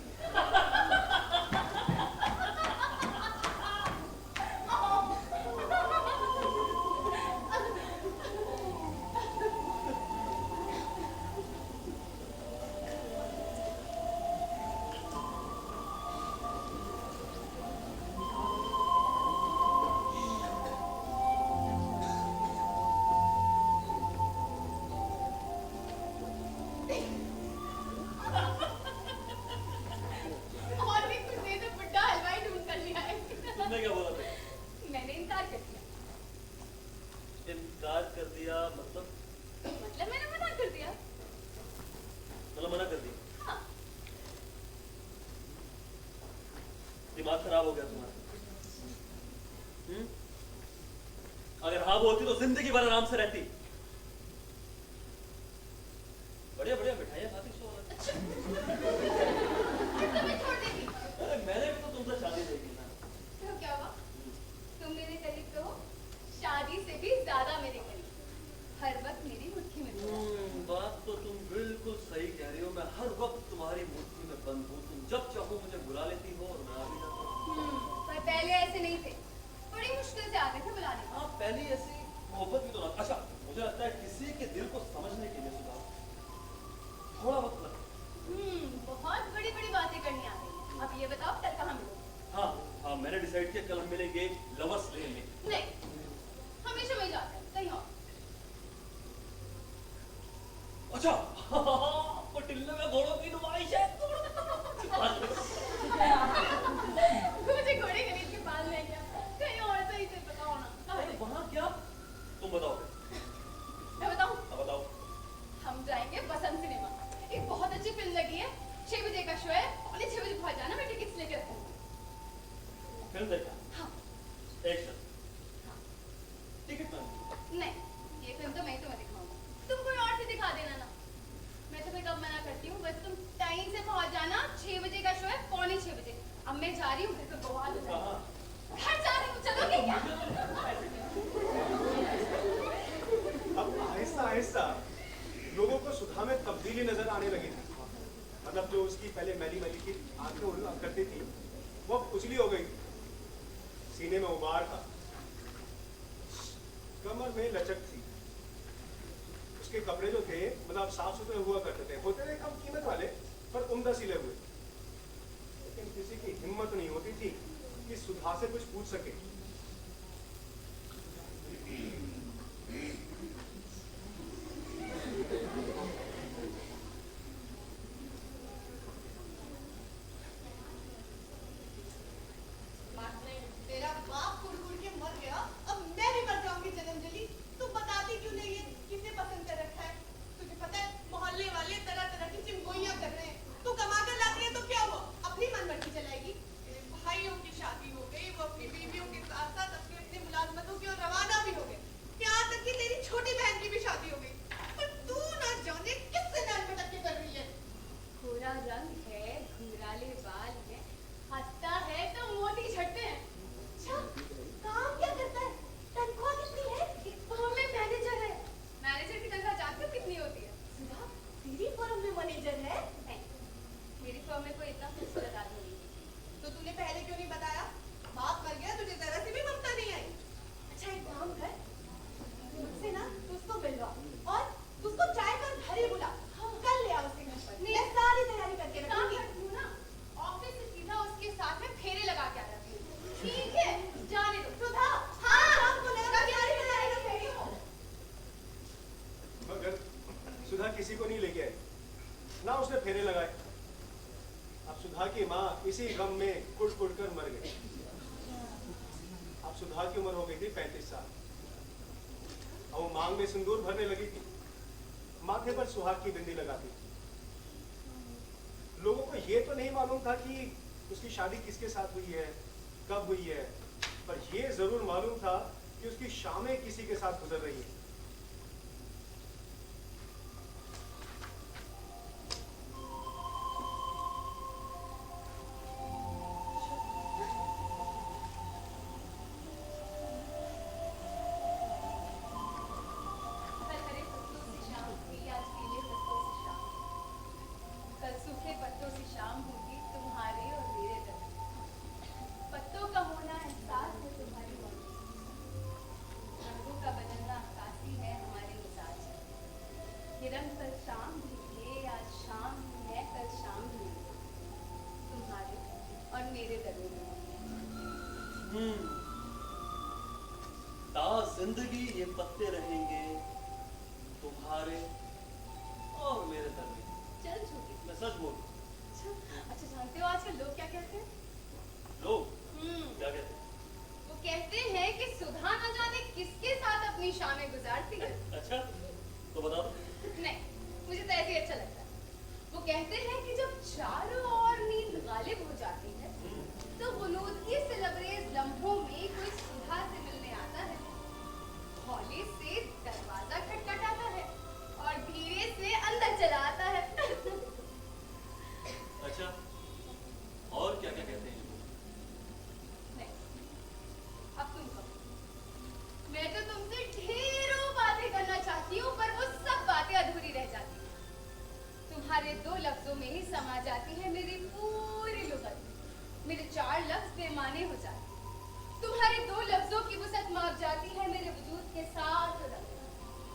और भी कुछ नहीं तो बुड्ढा हलवाई ढूंढ कर लिया है। तुमने क्या बोला था? मैंने इनकार कर दिया। इनकार कर दिया मतलब? मतलब मैंने मना कर दिया। मतलब मना कर दिया? हाँ। दिमाग खराब हो गया तुम्हारा? अगर हाँ बोलती तो जिंदगी भर आराम से रहती। बढ़िया बढ़िया मिठाइयाँ खाती सो। अच्छा। मैं छोड़ देती। अरे मैंने भी तो तुमसे शादी देखी ना। तो क्या हुआ? तुम मेरे करीब तो हो, शादी से भी ज्यादा मेरे करीब, हर वक्त मेरी मुट्ठी में हो। बात तो तुम बिल्कुल सही कह रही हो। मैं हर वक्त तुम्हारी मुट्ठी में बंद हूँ। तुम जब चाहो मुझे बुला लेती हो और मैं आ भी जाता हूँ। पर पहले ऐसे नहीं थे, बड़ी मुश्किल से आते थे बुलाने। हाँ पहले ऐसी मोहब्बत भी तो ना। अच्छा मुझे लगता है किसी के दिल को समझने के लिए सुधा थोड़ा वक्त लगता है। बहुत बड़ी बड़ी बातें करनी आ गई। अब ये बताओ कल कहाँ मिलोगे? हाँ हाँ मैंने डिसाइड किया कल हम मिलेंगे लवर्स लेन में। नहीं, हमेशा वही जाते हैं, कहीं और। अच्छा वो टिल्ले में घोड़ों की नुमाइश है। मुझे घोड़े खरीद के पाल ले गया, कहीं और सही से बताओ ना। कहाँ है? वहाँ क्या? तुम बताओ। मैं बताऊँ? हाँ बताओ। फिल्म देखा? हाँ। एक्शन। टिकट बंद। नहीं, ये फिल्म तो मैं तुम्हें दिखाऊंगा। तुम कोई और से दिखा देना ना। मैं तुम्हें कब मना करती हूँ, बस तुम टाइम से पहुंच जाना। 6 बजे का शो है, 5:45 बजे। अब मैं जा रही हूँ, घर पे बवाल हो जाएगा। कहाँ? घर जा रही हूँ, चलोगे क्या? अब आहिस्ता आहिस्ता लोगों को सुधा में तब्दीली नजर आने लगी थी। मतलब जो उसकी पहले मैली मैली की आंखें हुआ करती थी, वो अब उजली हो गई थी। सीने में उबार था, कमर में लचक थी। उसके कपड़े जो थे मतलब साफ सुथरे हुआ करते थे, होते थे कम कीमत वाले पर उम्दा सिले हुए। लेकिन किसी की हिम्मत नहीं होती थी कि सुधा से कुछ पूछ सके। तेरा बाप कुड़ के मर गया, अब मैं भी मर जाऊंगी जन्मजली। तू बताती क्यों नहीं है किसे पसंद कर रखा है? तुझे पता है मोहल्ले वाले तरह तरह की चिमगोइयां कर रहे हैं। तू कमा कर लाती है तो क्या हुआ, अपनी मनमर्जी चलाएगी। तेरे भाइयों की शादी हो गई, वो अपनी बीवियों के साथ साथ अपनी अपनी मुलाजमतों की ओर रवाना भी हो गए। यहाँ तक कि तेरी छोटी बहन की भी शादी हो गई, पर तू ना जाने किससे नाल भटक के कर रही है। गोरा रंग है, घुंघराले बाल है, हंसता है तो मोती झड़ते हैं। अच्छा, काम क्या करता है? तनख्वाह कितनी है? एक फर्म में मैनेजर है। मैनेजर की तनख्वाह जानते हो कितनी होती है? सुधा, तेरी फर्म में मैनेजर है? नहीं, मेरी फर्म में कोई इतना खूबसूरत आदमी नहीं है। तो तूने पहले क्यों नहीं बताया? बाप मर गया, तुझे जरा सी भी ममता नहीं आई। अच्छा एक काम कर, मुझसे ना तू उसको मिलवा और उसको चाय पर घर ही बुला। कल ले आओ उसे घर पर। नहीं। मैं सारी तैयारी करके काम रखूंगी। करती हूँ ना, ऑफिस से सीधा उसके साथ में फेरे लगा के आ जाती हूँ। ठीक है, जाने दो। सुधा, हाँ, शाम को ले आओ, तैयारी कराएगा फेरी हो। मगर सुधा किसी को नहीं लेके आई, ना उसने फेरे लगाए। अब सुधा की माँ इसी गम में कुट कुट कर मर गई। अब सुधा की उम्र हो गई थी 35 साल। अब वो मांग में सिंदूर भरने लगी थी, माथे पर सुहाग की बिंदी लगाती थी। लोगों को ये तो नहीं मालूम था कि उसकी शादी किसके साथ हुई है, कब हुई है, पर ये जरूर मालूम था कि उसकी शामें किसी के साथ गुजर रही है। कल हरे पत्तों से शाम हुई, आज पीले पत्तों से शाम। कल सूखे पत्तों से शाम होगी तुम्हारे और मेरे दरमियान। पत्तों का होना एहसास है तुम्हारी मौत, रंगों का बदलना आकाशी है हमारे मिजाज। ये रंग कल शाम भी थे, आज शाम भी है, कल शाम भी है, तुम्हारे और मेरे दरमियान। ता जिंदगी ये पत्ते रहेंगे तुम्हारे और मेरे दरमियान। चल छूटी। मैं सच बोल रहा हूँ। अच्छा जानते हो आजकल लोग क्या कहते हैं? लोग क्या कहते हैं? वो कहते हैं कि सुधा न जाने किसके साथ अपनी शामें गुजारती है। अच्छा, तो बता दो। नहीं, मुझे तो ऐसे ही अच्छा लगता है। वो कहते हैं कि जब चारों ओर नींद गालिब हो जाती है, तो बुनूदगी से लबरेज लम्हों में कोई सुधा से मिलने आता है, हौले से दरवाजा खटखटाता है और धीरे से अंदर चला आता है। अच्छा, और क्या क्या कहते हैं? नहीं, अब तुम कहो। मैं तो तुमसे ढेरों बातें करना चाहती हूँ, पर वो सब बातें अधूरी रह जाती हैं। तुम्हारे 2 लफ्जों में ही समा जाती है मेरी पूरी लुगत। मेरे 4 लफ्ज बेमाने हो जाते हैं। तुम्हारे 2 लफ्जों की वुसअत माप जाती है मेरे वजूद के साथ रंग।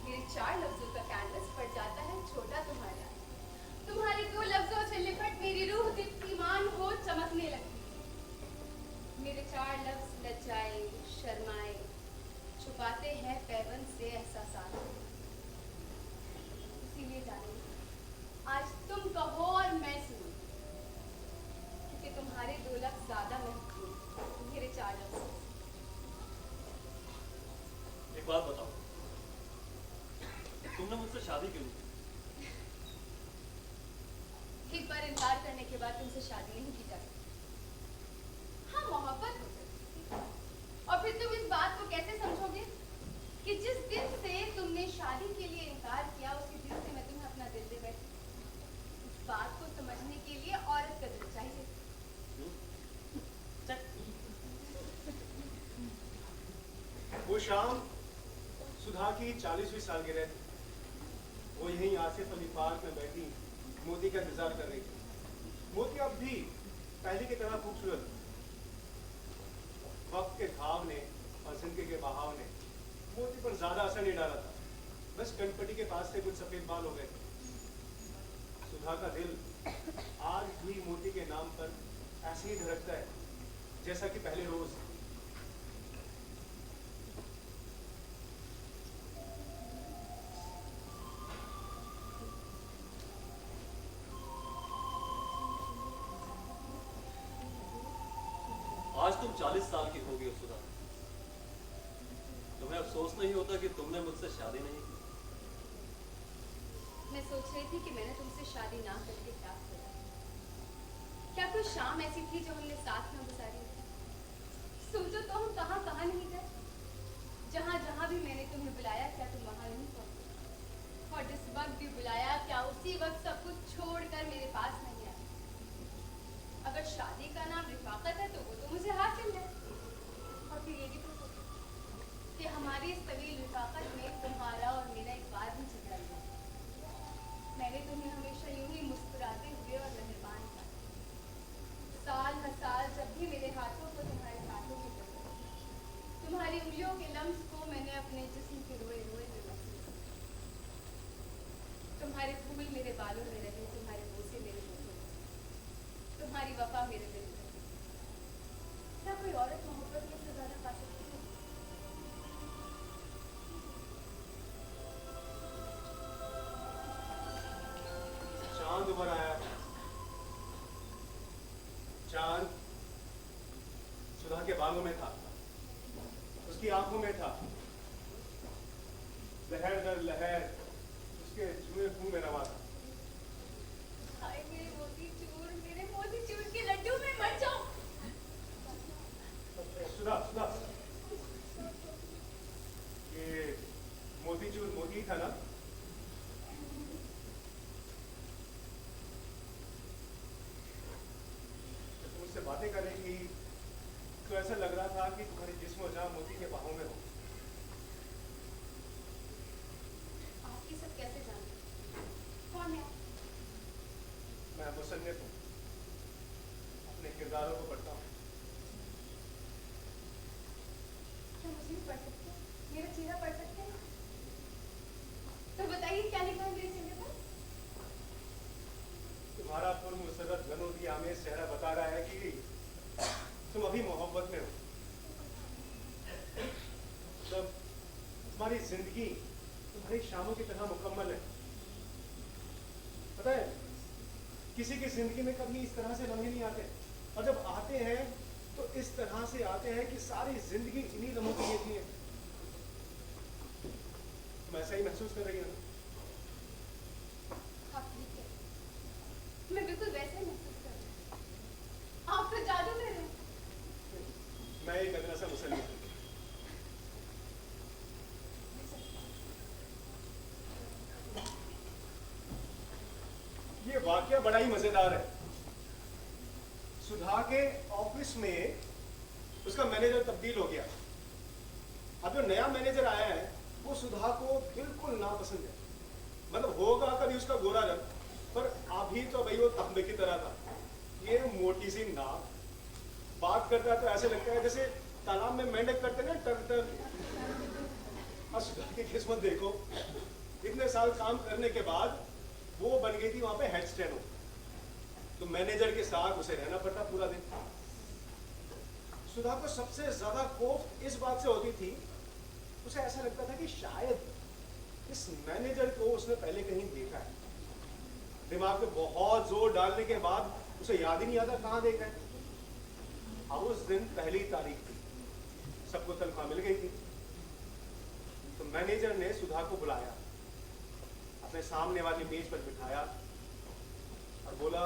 मेरे 4 लफ्जों का कैनवस पड़ जाता है छोटा तुम्हारे आगे। तुम्हारे 2 लफ्जों से लिपट मेरी रूह दीप्तिमान हो चमकने लगती। मेरे 4 लफ्ज लज्जाए, शर्माए, छुपाते हैं पैवन से एहसासात। इसीलिए जाने आज तुम कहो और मैं सुनूं, क्योंकि तुम्हारे 2 लफ्ज ज्यादा महत्वपूर्ण मेरे 4 लफ्ज। एक बात बताओ, तुमने मुझसे शादी क्यों नहीं की? एक बार इनकार करने के बाद तुमसे शादी नहीं की जा सकती। हाँ, मोहब्बत हो सकती शाम सुधा की 40वीं सालगिरह थी। वो यहीं आसिफ अली पार्क में बैठी मोती का इंतजार कर रही थी। मोती अब भी पहले की तरह खूबसूरत थी। वक्त के घाव ने और जिंदगी के बहाव ने मोती पर ज्यादा असर नहीं डाला था। बस कनपटी के पास से कुछ सफेद बाल हो गए। सुधा का दिल आज भी मोती के नाम पर ऐसे ही धड़कता है जैसा कि पहले रोज। आज तुम 40 साल की हो गई हो सुधा। तुम्हें अफसोस नहीं होता कि तुमने मुझसे शादी नहीं की? मैं सोच रही थी कि मैंने तुमसे शादी ना करके क्या करा। क्या कोई शाम ऐसी थी जो हमने साथ में गुजारी थी? सोचो तो हम कहाँ कहाँ नहीं गए। जहाँ जहाँ भी मैंने तुम्हें बुलाया, क्या तुम वहाँ नहीं पहुँचे? और जिस वक्त भी बुलाया, क्या उसी वक्त सब कुछ छोड़कर मेरे पास नहीं आए? अगर शादी का नाम रिफाकत है तो वो तो मुझे हासिल है। और फिर ये भी तो सोचो कि हमारी इस तवील रिफाकत में तुम्हारा और मेरा एक बार भी झगड़ा हुआ। मैंने तुम्हें हमेशा यूं ही मुस्कुराते हुए और मेहरबान पाया। साल हर साल जब भी मेरे हाथों को तुम्हारे हाथों की जरूरत, तुम्हारी उंगलियों के लम्स को मैंने अपने जिस्म के रोए रोए में महसूस किया। तुम्हारे फूल मेरे बालों में रहे, तुम्हारे बोसे मेरे होठों में, तुम्हारी वफा मेरे दिल में। क्या कोई औरत मोहब्बत में से ज्यादा पा सकती है? चांद उभर आया। चांद सुधा के बालों में था, उसकी आंखों में था। लहर दर लहर उसके जुए मुंह में रवा था। हाय मेरे मोतीचूर के लड्डू में मर जाऊं। सुधा सुधा, ये मोतीचूर मोती था ना? जब तुम उससे बातें कर रही थी तो ऐसा लग रहा था कि तुम्हारी जिस्म और जान मोती के बाहों में हो। आप ये सब कैसे जानते? कौन है? मैं मुसन्निफ हूँ, अपने किरदारों को पढ़ता हूँ। क्या मुझे भी पढ़ सकते हैं? मेरा चेहरा पढ़ सकते हैं? तो बताइए क्या लिखा है मेरे चेहरे पर? तुम्हारा पुरमुसर्रत गनोदी आमेज चेहरा बता रहा है कि तुम अभी मोहब्बत में हो। तब तुम्हारी जिंदगी तुम्हारी शामों की तरह मुकम्मल है। पता है, किसी की जिंदगी में कभी इस तरह से लम्हे नहीं आते, और जब आते हैं तो इस तरह से आते हैं कि सारी जिंदगी इन्हीं लम्हों की होती है। तुम ऐसा ही महसूस कर रही हो ना? हाँ ठीक है, मैं बिल्कुल वैसे ही महसूस कर रही हूँ। आप तो जादू कर रहे हैं। मैं एक अदना सा मुसल्लिम हूँ। ये वाकया बड़ा ही मजेदार है। सुधा के ऑफिस में उसका मैनेजर तब्दील हो गया। अब जो नया मैनेजर आया है वो सुधा को बिल्कुल नापसंद है। मतलब होगा कभी उसका गोरा रंग, पर अभी तो भाई वो तांबे की तरह था। ये मोटी सी नाक, बात करता है तो ऐसे लगता है जैसे तालाब में मेंढक करते ना, टर्टल। और सुधा की किस्मत देखो, इतने साल काम करने के बाद वो बन गई थी वहां पे हेड स्टेनो। तो मैनेजर के साथ उसे रहना पड़ता पूरा दिन। सुधा को सबसे ज्यादा खौफ इस बात से होती थी, उसे ऐसा लगता था कि शायद इस मैनेजर को उसने पहले कहीं देखा है। दिमाग पे बहुत जोर डालने के बाद उसे याद ही नहीं आता कहाँ देखा है। अब उस दिन पहली तारीख थी, सबको तनख्वाह मिल गई थी। तो मैनेजर ने सुधा को बुलाया, अपने सामने वाली मेज पर बिठाया और बोला,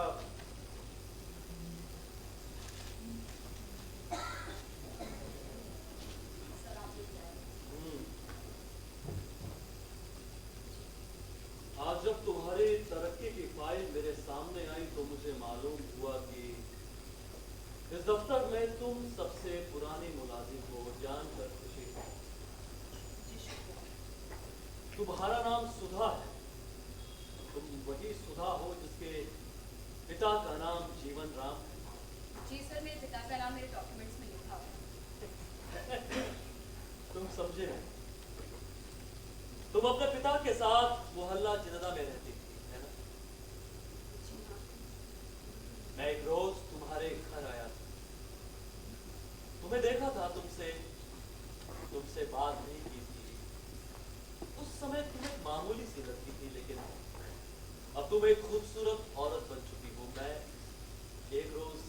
आज जब तुम्हारी तरक्की की फाइल मेरे सामने आई तो मुझे मालूम हुआ कि इस दफ्तर में तुम सबसे पुरानी मुलाजिम हो, जानकर खुशी हुई। तुम्हारा नाम सुधा है। तुम वही सुधा हो जिसके पिता का नाम जीवन राम है। जी सर, मेरे पिता का नाम मेरे डॉक्यूमेंट्स में लिखा हुआ है। तुम समझे नहीं। तुम अपने पिता के साथ मोहल्ला जिनदा में रहती थी, है ना? जी हाँ। मैं एक रोज तुम्हारे घर आया था। तुम्हें देखा था, तुमसे बात नहीं की थी। उस समय तुम एक मामूली सी लड़की थी, लेकिन अब तुम एक खूबसूरत औरत बन चुकी हो। मैं एक रोज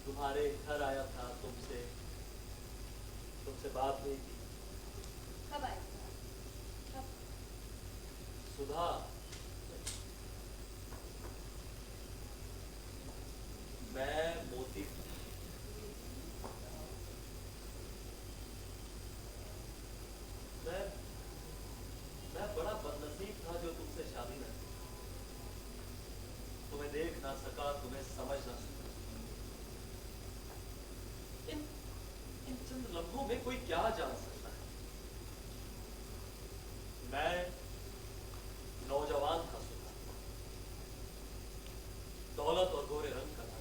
तुम्हारे घर आया था, तुमसे बात नहीं की। कब आए थे? कब? सुधा, मैं मोती मैं बड़ा बदनसीब था जो तुमसे शादी न की। तुम्हें देख ना सका, तुम्हें समझ ना सका। इन चंद लम्हों में कोई क्या जान सकता है। मैं नौजवान था सुधा, दौलत और गोरे रंग का था।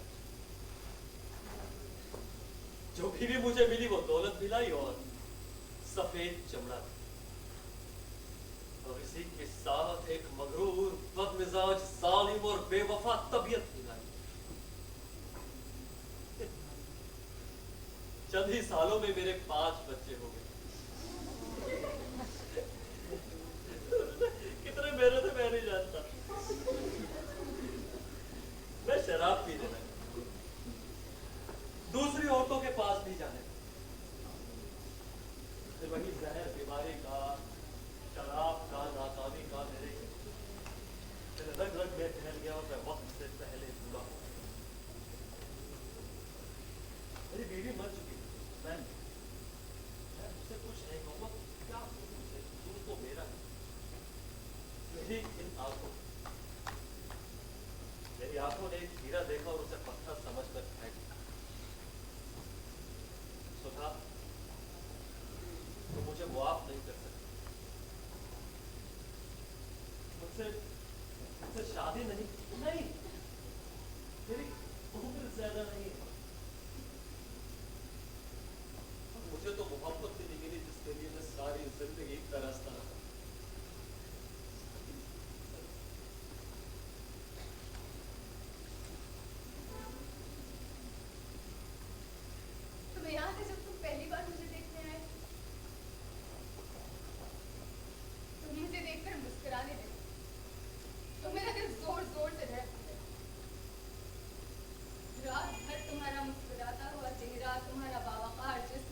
जो भी मुझे मिली वो दौलत मिलाई और सफेद चमड़ा था। और इसी के साथ एक मगरूर, बदमिजाज, जालिम और बेवफा तबीयत मिलाई। चंद ही सालों में मेरे 5 बच्चे हो गए। कितने मेरे थे मैं नहीं जानता। मैं शराब पीने लगा, दूसरी औरतों के पास भी जाने लगा। फिर वही जहर बीमारी का, शराब का, नाकामी का मेरे रग रग में फैल गया और मैं वक्त से पहले बूढ़ा हो गया। मेरी बीवी मर चुकी थी। मैं उससे कुछ नहीं कहूँगा, क्या मुझे दूर तो मेरा है। मेरी आंखों ने एक हीरा देखा और उसे पत्थर समझकर फेंक दिया। सुधा, तो मुझे मुआफ नहीं कर सकती। मुझसे शादी नहीं, मेरी उम्र ज्यादा नहीं है। मुझे तो मोहब्बत भी नहीं मिली जिसके लिए मैं सारी जिंदगी तरसता रहा। तुम्हें याद है जब तुम पहली बार मुझे देखने आए? तुम मुझे देखकर मुस्कुराने लगे, तो मेरा दिल जोर जोर से धड़कने लगा। रात भर तुम्हारा मुस्कुराता हुआ चेहरा, तुम्हारा बावकार जिस्म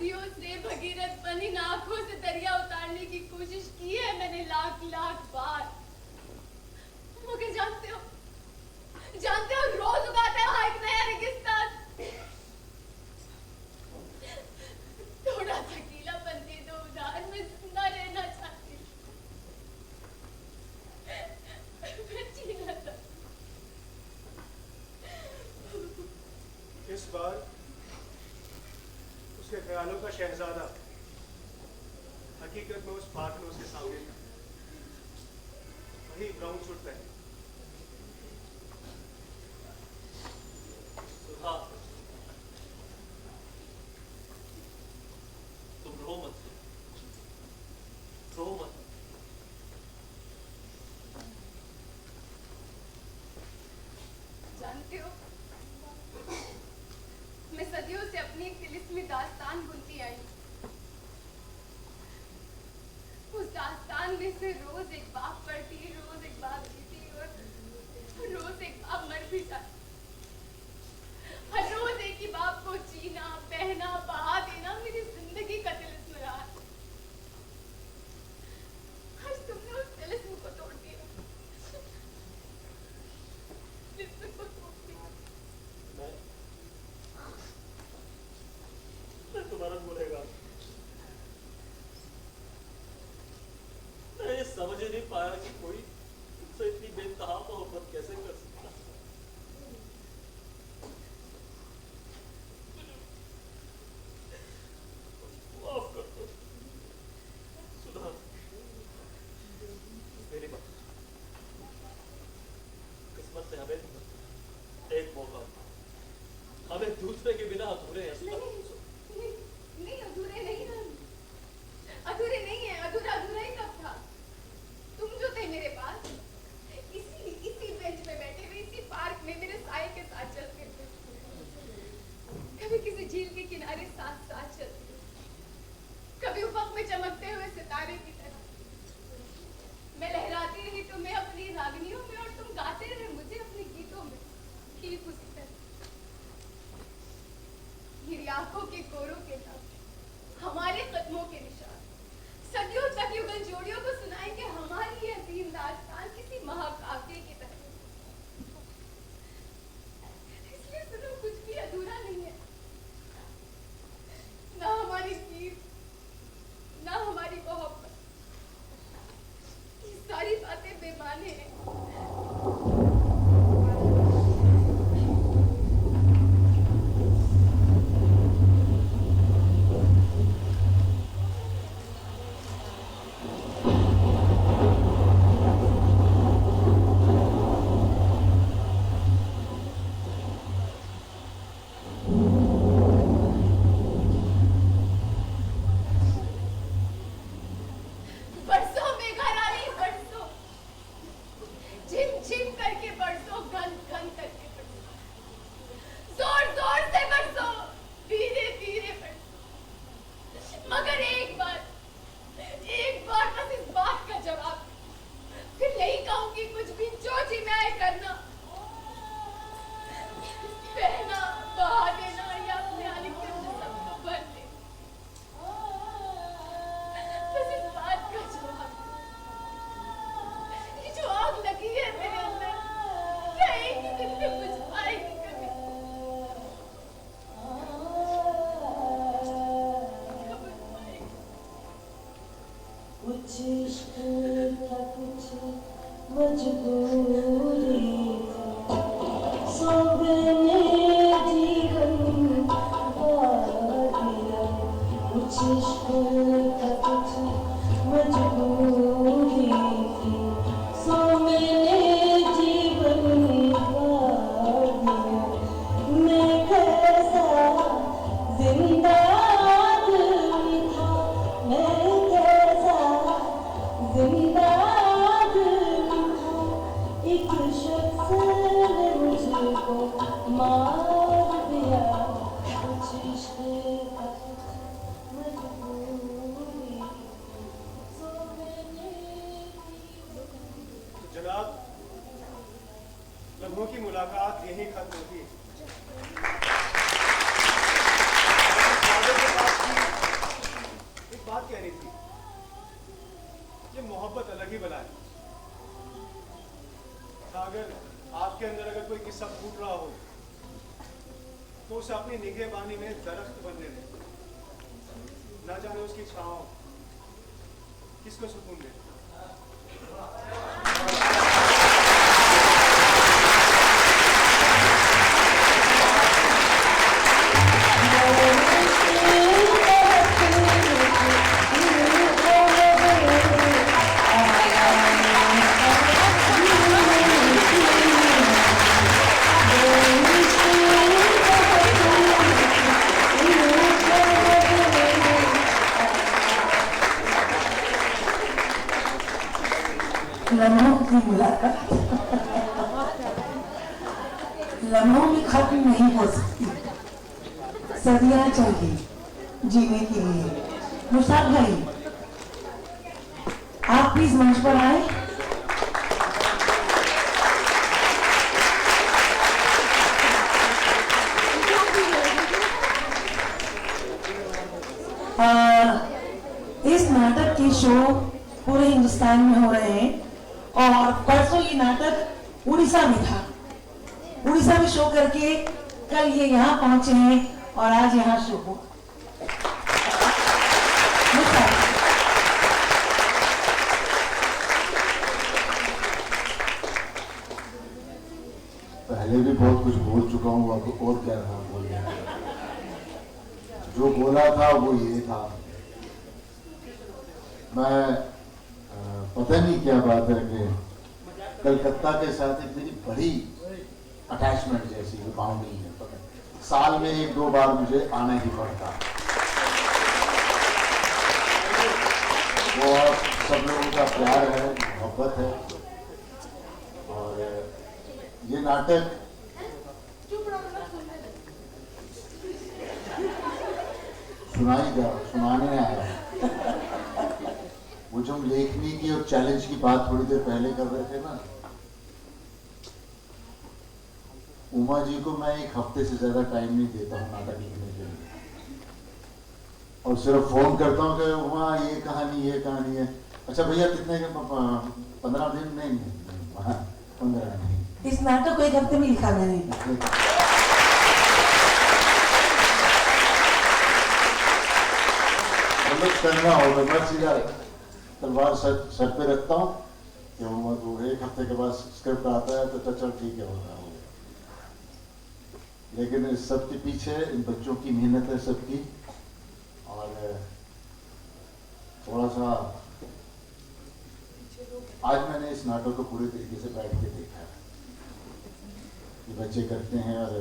सदियों से भगीरथ बनी आंखों से दरिया उतारने की कोशिश की है मैंने लाख लाख बार, मगर जानते हो रोज उगाता है वहां एक नया रेगिस्तान। थोड़ा सा गीलापन दे दो उधार, मैं जिंदा रहना चाहती हूँ, मैं जीना चाहती हूँ। इस बार उसके ख्यालों का शहजादा हकीकत में उस पार्क में उसके सामने था, वही ब्राउन सूट पहने। सुधा, तुम रो मत, रो मत। जानते हो, मैं सदियों से अपनी एक तिलिस्मी दास्तान बुनती आई। उस दास्तान में से रोज एक बाप पढ़ती, रोज एक बाप जीती और रोज एक बाप मर भी जाती। हर रोज एक ही बाप को जीना, पहना, बहा देना मेरी जिंदगी का तिलिस्म रहा है। आज तुमने उस तिलिस्म को तोड़ दिया, तिलिस्म को तोड़ दिया। मैं तुम्हारा बोलेगा, मैं ये समझ ही नहीं पाया कि कोई तुमसे इतनी बेतहा मोहब्बत कैसे कर सकता है। माफ कर दो सुधा, मेरी बात, किस्मत से हमें एक मौका, हमें दूसरे के बिना अधूरे हैं सुधा। नहीं, अधूरे नहीं हैं। अधूरे नहीं है, अधूरा ही कब था? तुम जो थे मेरे पास, इसी बेंच पे बैठे हुए, इसी पार्क में मेरे साए के साथ चलते थे, कभी किसी झील के किनारे साथ साथ चलते, कभी उफक में चमकते हुए सितारे की तरह। मैं लहराती रही तुम्हें अपनी रागनियों में और तुम गाते रहे मुझे अपने गीतों में, ठीक उसी तरह। मेरी आंखों के कोरों के नाम, हमारे कदमों के निशान, सदियों तक युगल जोड़ियों को सुनाएंगे हमारी ये अजीम दास्तान किसी महाकाव्य की तरह। इसलिए सुनो, कुछ भी अधूरा नहीं है, ना हमारी गीत, ना हमारी मोहब्बत, ये सारी बातें बेमाने हैं। बरसों मेघरानी बरसों, झिम झिम करके बरसों, घन घन करके बरसों, जोर जोर से बरसों, धीरे धीरे बरसों, मगर एक बार बस इस बात का जवाब, फिर नहीं कहूंगी कुछ भी, जो जी मैं करना, बहना, बहा देना या अपने आलिंगन में सबको भर दे, बस इस बात का जवाब। ये जो आग लगी है मेरे अंदर, क्या एक ही दिन में बुझ पाएगी कभी? कब बुझ पाएगी? कुछ इश्क था, कुछ मजबूरी थी, सो मैंने जीवन गवा दिया। कुछ इश्क था, कुछ मजबूरी थी, सो मैंने जीवन गवा दिया। मैं कैसा जिंदा आदमी था, मैं कैसा जिंदा आदमी था, एक शख्स ने मुझको मार दिया। कुछ इश्क का कुछ मजबूरी, सो मैंने तो जनाब, लम्हों की मुलाकात यहीं खत्म होती है। सब फूट रहा हो तो उसे अपनी निगहबानी में दरख्त बनने दे। ना जाने उसकी छांव किसको सुकून दे। लम्हों की मुलाकात लम्हों में खत्म नहीं हो सकती, सदियां चाहिए जीने के लिए। मुसाफ भाई, आप प्लीज मंच पर आए। इस नाटक के शो पूरे हिंदुस्तान में हो रहे हैं और परसों ये नाटक उड़ीसा में था। उड़ीसा में शो करके कल ये यहाँ पहुंचे हैं और आज यहाँ शो हुआ। पहले भी बहुत कुछ बोल चुका हूँ, अब और क्या था बोलने। जो बोला था वो ये था, मैं पता नहीं क्या बात है कि कलकत्ता के साथ एक मेरी बड़ी अटैचमेंट जैसी बाउंड्री है। साल में 1-2 बार मुझे आना ही पड़ता। वो सब लोगों का प्यार है, मोहब्बत है। और ये नाटक सुनाने आया है। वो जो हम लेखनी की और चैलेंज की बात थोड़ी देर पहले कर रहे थे ना, उमा जी को मैं 1 हफ्ते से ज्यादा टाइम नहीं देता हूँ नाटक लिखने के लिए, और सिर्फ फोन करता हूँ कि उमा ये कहानी है। अच्छा भैया कितने 15 दिन? नहीं 15 नहीं। इस नाटक को 1 हफ्ते में लिखा मैंने। करना होगा, मैं सीधा तलवार सर पे रखता हूँ कि वो 1 हफ्ते के बाद स्क्रिप्ट आता है तो चल ठीक है होगा। लेकिन इस सब के पीछे इन बच्चों की मेहनत है सबकी। और थोड़ा सा आज मैंने इस नाटक को पूरे तरीके से बैठ के देखा कि बच्चे करते हैं। और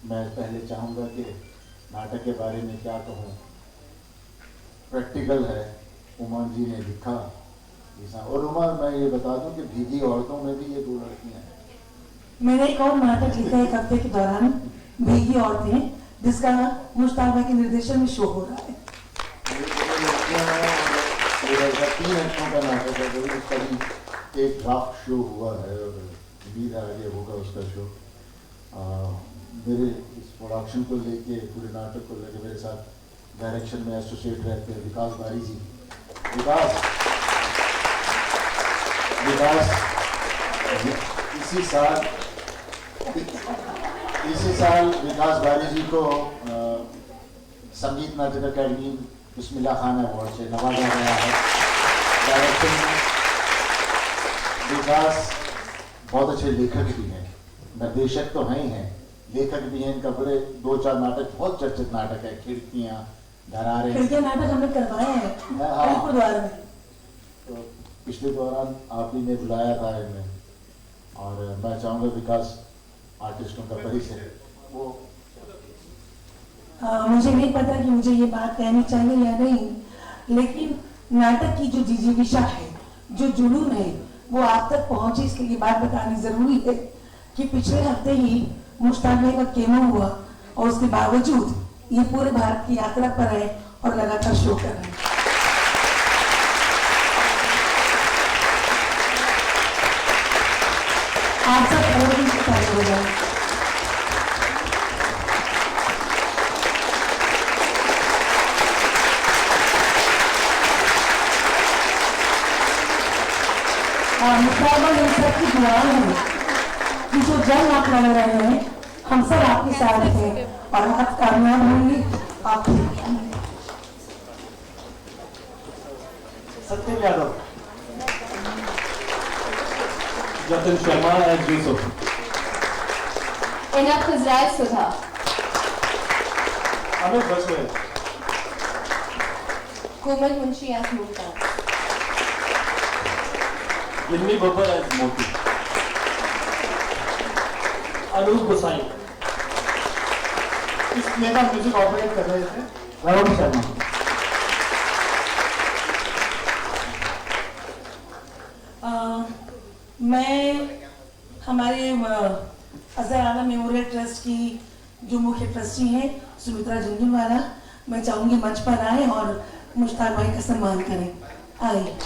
मैं पहले चाहूँगा कि नाटक के बारे में क्या कहूँ, प्रैक्टिकल है। उमा जी ने लिखा। और उमा, मैं ये बता दूं कि भीगी औरतों में भी ये 2 लड़कियां हैं। मैंने एक और नाटक लिखा 1 हफ्ते के दौरान, भीगी औरतें, जिसका मुश्ताक भाई के निर्देशन में शो हो रहा है। ये 3 घंटों का नाटक है, उसका भी एक ड्राफ्ट शो हुआ है और उम्मीद है आगे होगा उसका शो। मेरे इस प्रोडक्शन को लेके, पूरे नाटक को लेके मेरे साथ डायरेक्शन में एसोसिएट रहते हैं विकास बारी जी। विकास इसी साल विकास बारी जी को संगीत नाटक अकेडमी बिस्मिल्लाह खान अवार्ड से नवाजा गया है। डायरेक्शन में विकास बहुत अच्छे लेखक भी हैं, निर्देशक तो हैं ही हैं, लेखक भी हैं। इनका बड़े 2-4 नाटक, बहुत चर्चित नाटक है, खिड़कियाँ, दरारें। खिड़कियाँ नाटक हमने करवाए हैं अलीपुरद्वार में। तो पिछले दौरान आप ही ने बुलाया था इनमें, और मैं चाहूँगा विकास आर्टिस्टों का परिचय वो। मुझे नहीं पता कि मुझे ये बात कहनी चाहिए या नहीं, लेकिन नाटक की जो जिजीविषा है, जो जुनून है, वो आप तक पहुंचे, इसलिए ये बात बतानी जरूरी है कि पिछले हफ्ते ही मुश्ताक भाई का केमो हुआ और उसके बावजूद ये पूरे भारत की यात्रा पर है और लगातार शो कर रहे हैं। आप सब और भी तारीफ हो जाए। मुश्ताक भाई हम सबकी दुआ है कि कि जो जंग आप लड़ रहे हैं हम सब आपके साथ हैं और आप कामयाब होंगे। आप सत्यम यादव, जतिन शर्मा एज यूसुफ, इनाम खुजरात सुधा, अमित बसवे, कोमल मुंशी एज मुल्तान, लिन्नी बब्बर एज मोती, अनूप गोसाई, इस प्ले का म्यूजिक ऑपरेट कर रहे थे वरुण शर्मा। मैं हमारे अजहर आला मेमोरियल ट्रस्ट की जो मुख्य ट्रस्टी हैं सुमित्रा झुंझुनवाला, मैं चाहूंगी मंच पर आए और मुश्ताक भाई का सम्मान करें। आइए।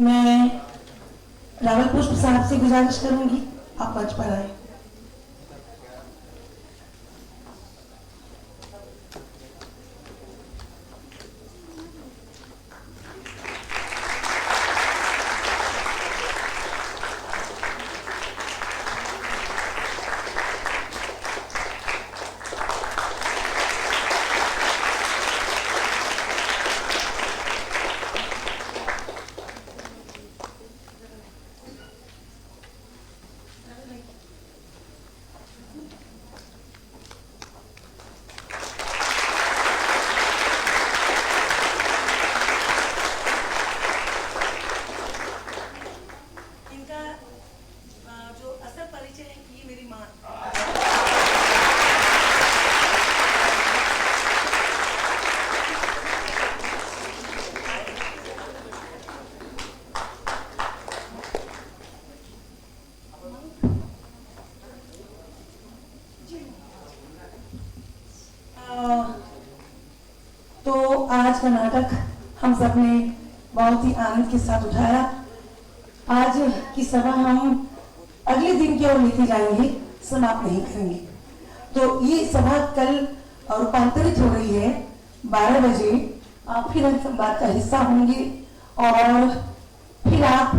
मैं रावल पुष्प साहब से गुजारिश करूंगी आप मंच पर आए। तो आज का नाटक हम सब ने बहुत ही आनंद के साथ उठाया। आज की सभा हम अगले दिन की ओर लेके जाएंगे, समाप्त नहीं करेंगे। तो ये सभा कल रूपांतरित हो रही है 12 बजे। आप फिर संवाद का हिस्सा होंगे और फिर आप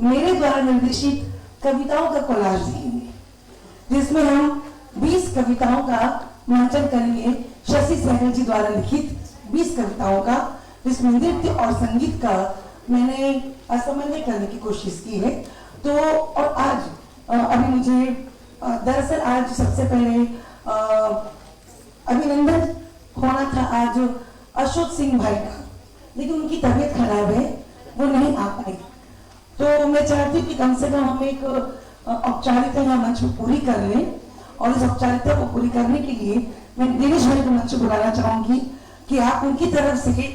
मेरे द्वारा निर्देशित कविताओं का कोलाज देंगे, जिसमें हम 20 कविताओं का मंचन करेंगे। शशि सहगल जी द्वारा लिखित 20 कविताओं का, जिसमें नृत्य और संगीत का मैंने समन्वय करने की कोशिश की है। तो और आज अभी मुझे दरअसल आज सबसे पहले अभिनंदन होना था आज अशोक सिंह भाई का, लेकिन उनकी तबीयत खराब है, वो नहीं आ पाए। तो मैं चाहती हूँ कि कम से कम हम एक औपचारिकता यहाँ मंच पर पूरी कर लें, और इस औपचारिकता को पूरी करने के लिए मैं दिनेश भाई को मंच पर बुलाना चाहूंगी कि आप उनकी तरफ से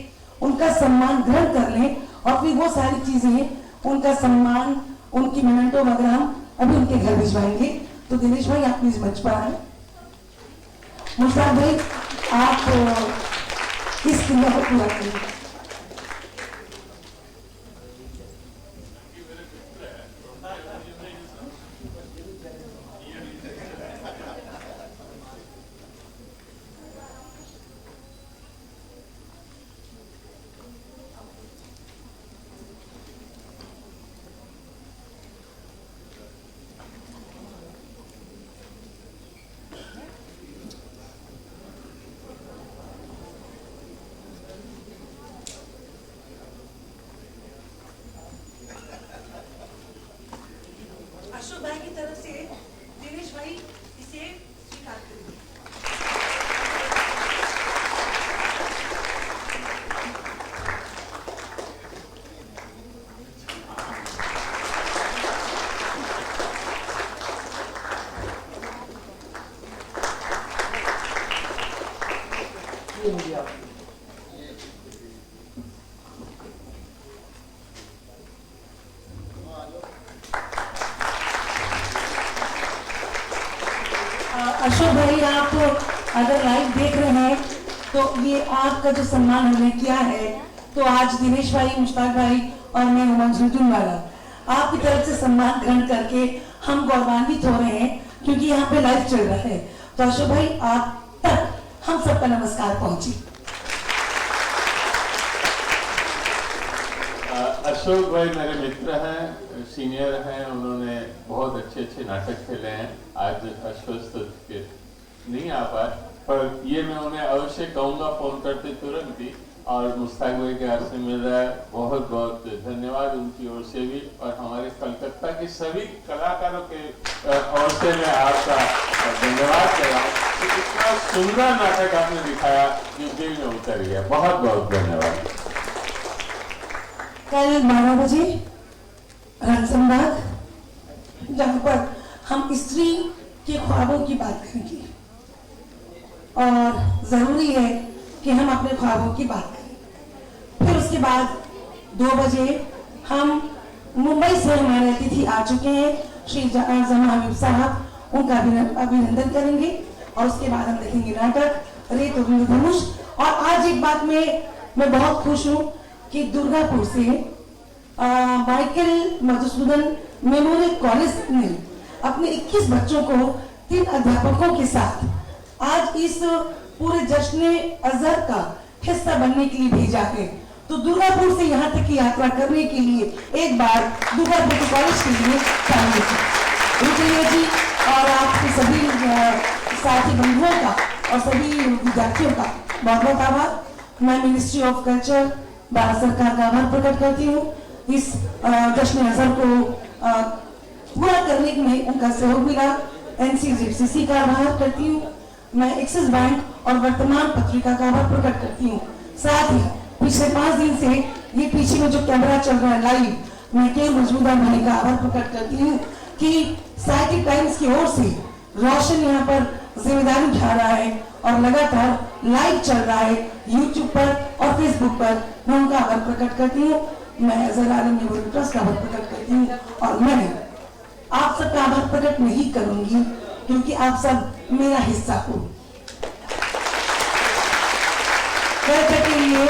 उनका सम्मान ग्रहण कर लें, और फिर वो सारी चीजें उनका सम्मान, उनकी मोमेंटो वगैरह हम अभी उनके घर भिजवाएंगे। तो दिनेश भाई आप प्लीज मंच पर आए। मुश्ताक भाई आप इस क्रिया को पूरा करें। अशोक भाई की तरफ से दिनेश भाई इसे स्वीकार करेंगे। अशोक भाई आप अगर लाइव देख रहे हैं तो ये आपका जो सम्मान हमने किया है, तो आज दिनेश भाई, मुश्ताक भाई और मैं उमंग झुंझुनवाला आपकी तरफ से सम्मान ग्रहण करके हम गौरवान्वित हो रहे हैं, क्योंकि यहाँ पे लाइव चल रहा है। तो अशोक भाई आप तक हम सबका नमस्कार पहुंचे। अशोक भाई मेरे मित्र हैं, सीनियर हैं, उन्होंने बहुत अच्छे अच्छे नाटक खेले हैं। आज अस्वस्थ के नहीं आ पाए, पर ये मैं उन्हें अवश्य कहूँगा फोन करते तुरंत ही। और मुश्ताक भाई के हाथ से मिल रहा है, बहुत बहुत धन्यवाद उनकी ओर से भी, और हमारे कलकत्ता के सभी कलाकारों के ओर से मैं आपका धन्यवाद कर रहा हूँ। इतना सुंदर नाटक आपने दिखाया जो दिल में उतर गया, बहुत बहुत धन्यवाद। कल 12 बजे रामसमबाग, जहाँ पर हम स्त्री के ख्वाबों की बात करेंगे, और जरूरी है कि हम अपने ख्वाबों की बात करें। फिर उसके बाद 2 बजे हम मुंबई से हमारे अतिथि आ चुके हैं, श्री जमा हबीब साहब, उनका अभिनंदन करेंगे, और उसके बाद हम देखेंगे नाटक रेत और इंद्रधनुष। और आज एक बात में मैं बहुत खुश हूँ कि दुर्गापुर से माइकल मधुसूदन मेमोरियल कॉलेज ने अपने 21 बच्चों को 3 अध्यापकों के साथ आज इस पूरे जश्न अजहर का हिस्सा बनने के लिए भेजा है। तो दुर्गापुर से यहाँ तक की यात्रा करने के लिए एक बार दुर्गापुर के कॉलेज के लिए रुचैया जी और आपके सभी साथी बंधुओं का और सभी विद्यार्थियों का बहुत बहुत आभार। मैं मिनिस्ट्री ऑफ कल्चर, भारत सरकार का आभार प्रकट करती हूँ। इस जश्न अजहर को पूरा करने में उनका सहयोग मिला। NCGFCC का आभार करती हूँ। मैं एक्सिस बैंक और वर्तमान पत्रिका का आभार प्रकट करती हूँ। साथ ही पिछले 5 दिन से ये पीछे में जो कैमरा चल रहा है लाइव, मैं केवल मौजूदा भाई का आभार प्रकट करती हूँ कि साहित्यिक टाइम्स की ओर से रोशन यहाँ पर जिम्मेदारी उठा रहा है और लगातार लाइव चल रहा है यूट्यूब पर और फेसबुक पर। मैं उनका आभार प्रकट करती हूँ। मैं अजहर आलम मेमोरियल ट्रस्ट का आभार प्रकट करती हूँ, और मैं आप सबका आभार प्रकट नहीं करूंगी क्योंकि आप सब मेरा हिस्सा हो। के लिए